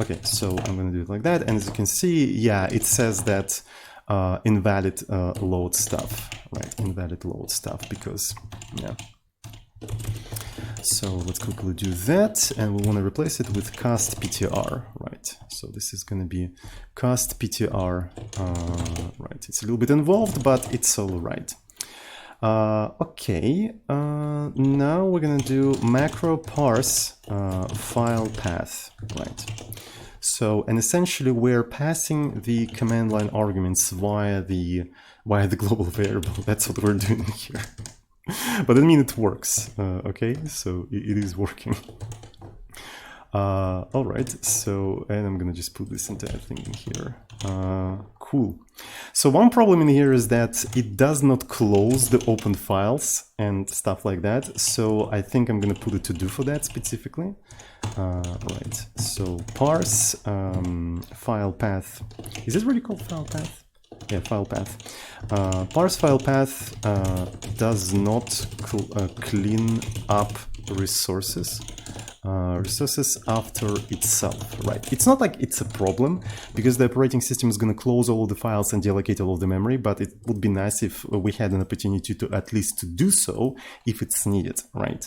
Okay, so I'm gonna do it like that, and as you can see, yeah, it says that invalid load stuff, right? Invalid load stuff, because yeah. So let's quickly do that, and we want to replace it with cast ptr, right? So this is going to be cast ptr, right? It's a little bit involved, but it's all right. Okay, now we're going to do macro parse file path, right? So, and essentially we're passing the command line arguments via the global variable. That's what we're doing here. But I mean, it works, okay? So it is working. All right, so, and I'm gonna just put this entire thing in here. Cool. So one problem in here is that it does not close the open files and stuff like that. So I think I'm gonna put a to-do for that specifically. Right, so parse file path. Is it really called file path? Yeah, file path. Parse file path does not clean up resources after itself, right? It's not like it's a problem, because the operating system is going to close all of the files and deallocate all of the memory, but it would be nice if we had an opportunity to at least to do so if it's needed, right?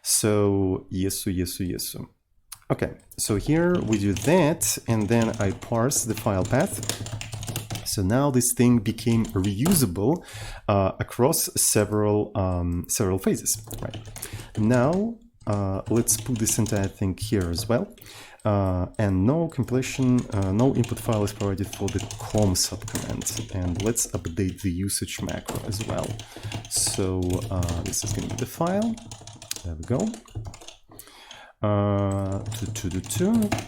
So yes. Okay, so here we do that, and then I parse the file path. So now this thing became reusable across several phases, right? Now let's put this entire thing here as well. And no completion, no input file is provided for the com subcommand. And let's update the usage macro as well. So this is going to be the file. There we go.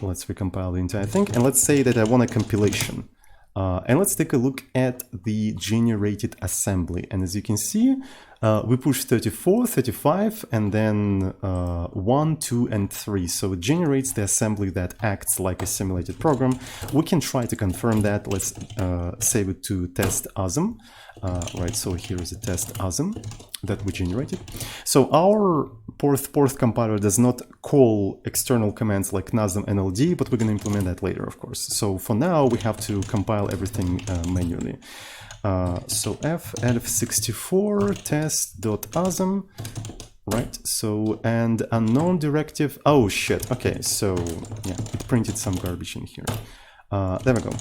Let's recompile the entire thing, and let's say that I want a compilation. And let's take a look at the generated assembly. And as you can see, we push 34, 35, and then 1, 2, and 3. So it generates the assembly that acts like a simulated program. We can try to confirm that. Let's save it to test asm. Right, so here is a test asm that we generated. So our Porth compiler does not call external commands like nasm and ld, but we're going to implement that later, of course. So for now, we have to compile everything manually. So elf64 test.asm, right? So, and unknown directive. Oh shit. Okay, so yeah, it printed some garbage in here. There we go.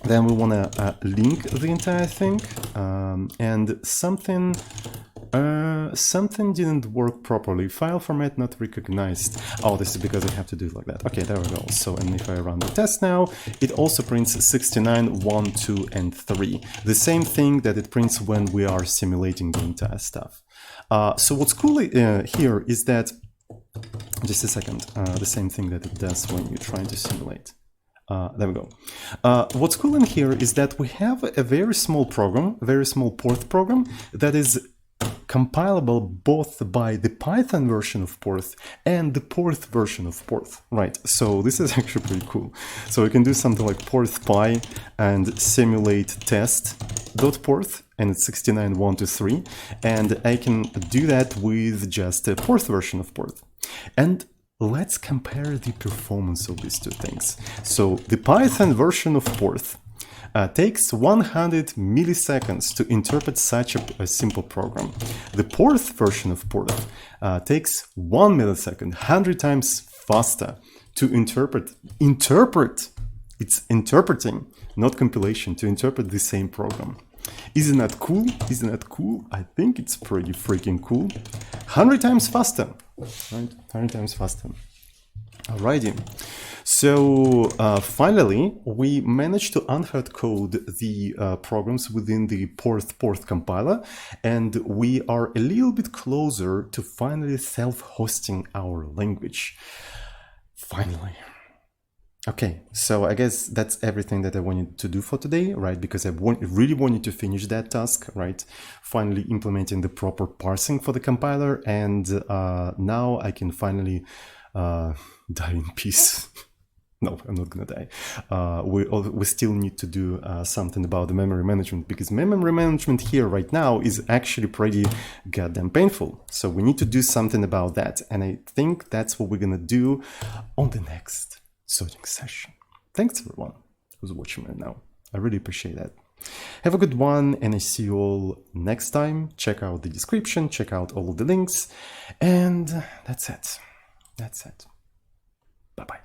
Then we want to link the entire thing, and something Something didn't work properly. File format not recognized. Oh, this is because I have to do it like that. Okay, there we go. So, and if I run the test now, it also prints 69, 1, 2, and 3. The same thing that it prints when we are simulating the entire stuff. So what's cool here is that, just a second, the same thing that it does when you're trying to simulate. There we go. What's cool in here is that we have a very small program, very small Porth program that is compilable both by the Python version of Porth and the Porth version of Porth, right? So this is actually pretty cool. So we can do something like Porth py and simulate test.porth, and it's 69, 1, 2, 3, and I can do that with just a Porth version of Porth. And let's compare the performance of these two things. So the Python version of Porth takes 100 milliseconds to interpret such a simple program. The Porth version of Porth takes 1 millisecond, 100 times faster to interpret. It's interpreting, not compilation, to interpret the same program. Isn't that cool? Isn't that cool? I think it's pretty freaking cool. 100 times faster, right? 100 times faster. Alrighty. So finally, we managed to unhard code the programs within the Porth compiler, and we are a little bit closer to finally self-hosting our language. Finally. Okay, so I guess that's everything that I wanted to do for today, right? Because I really wanted to finish that task, right? Finally implementing the proper parsing for the compiler, and now I can finally die in peace. No, I'm not gonna die. We still need to do something about the memory management, because memory management here right now is actually pretty goddamn painful. So we need to do something about that, and I think that's what we're gonna do on the next sorting session. Thanks everyone who's watching right now. I really appreciate that. Have a good one, and I see you all next time. Check out the description, check out all the links, and that's it. That's it. Bye-bye.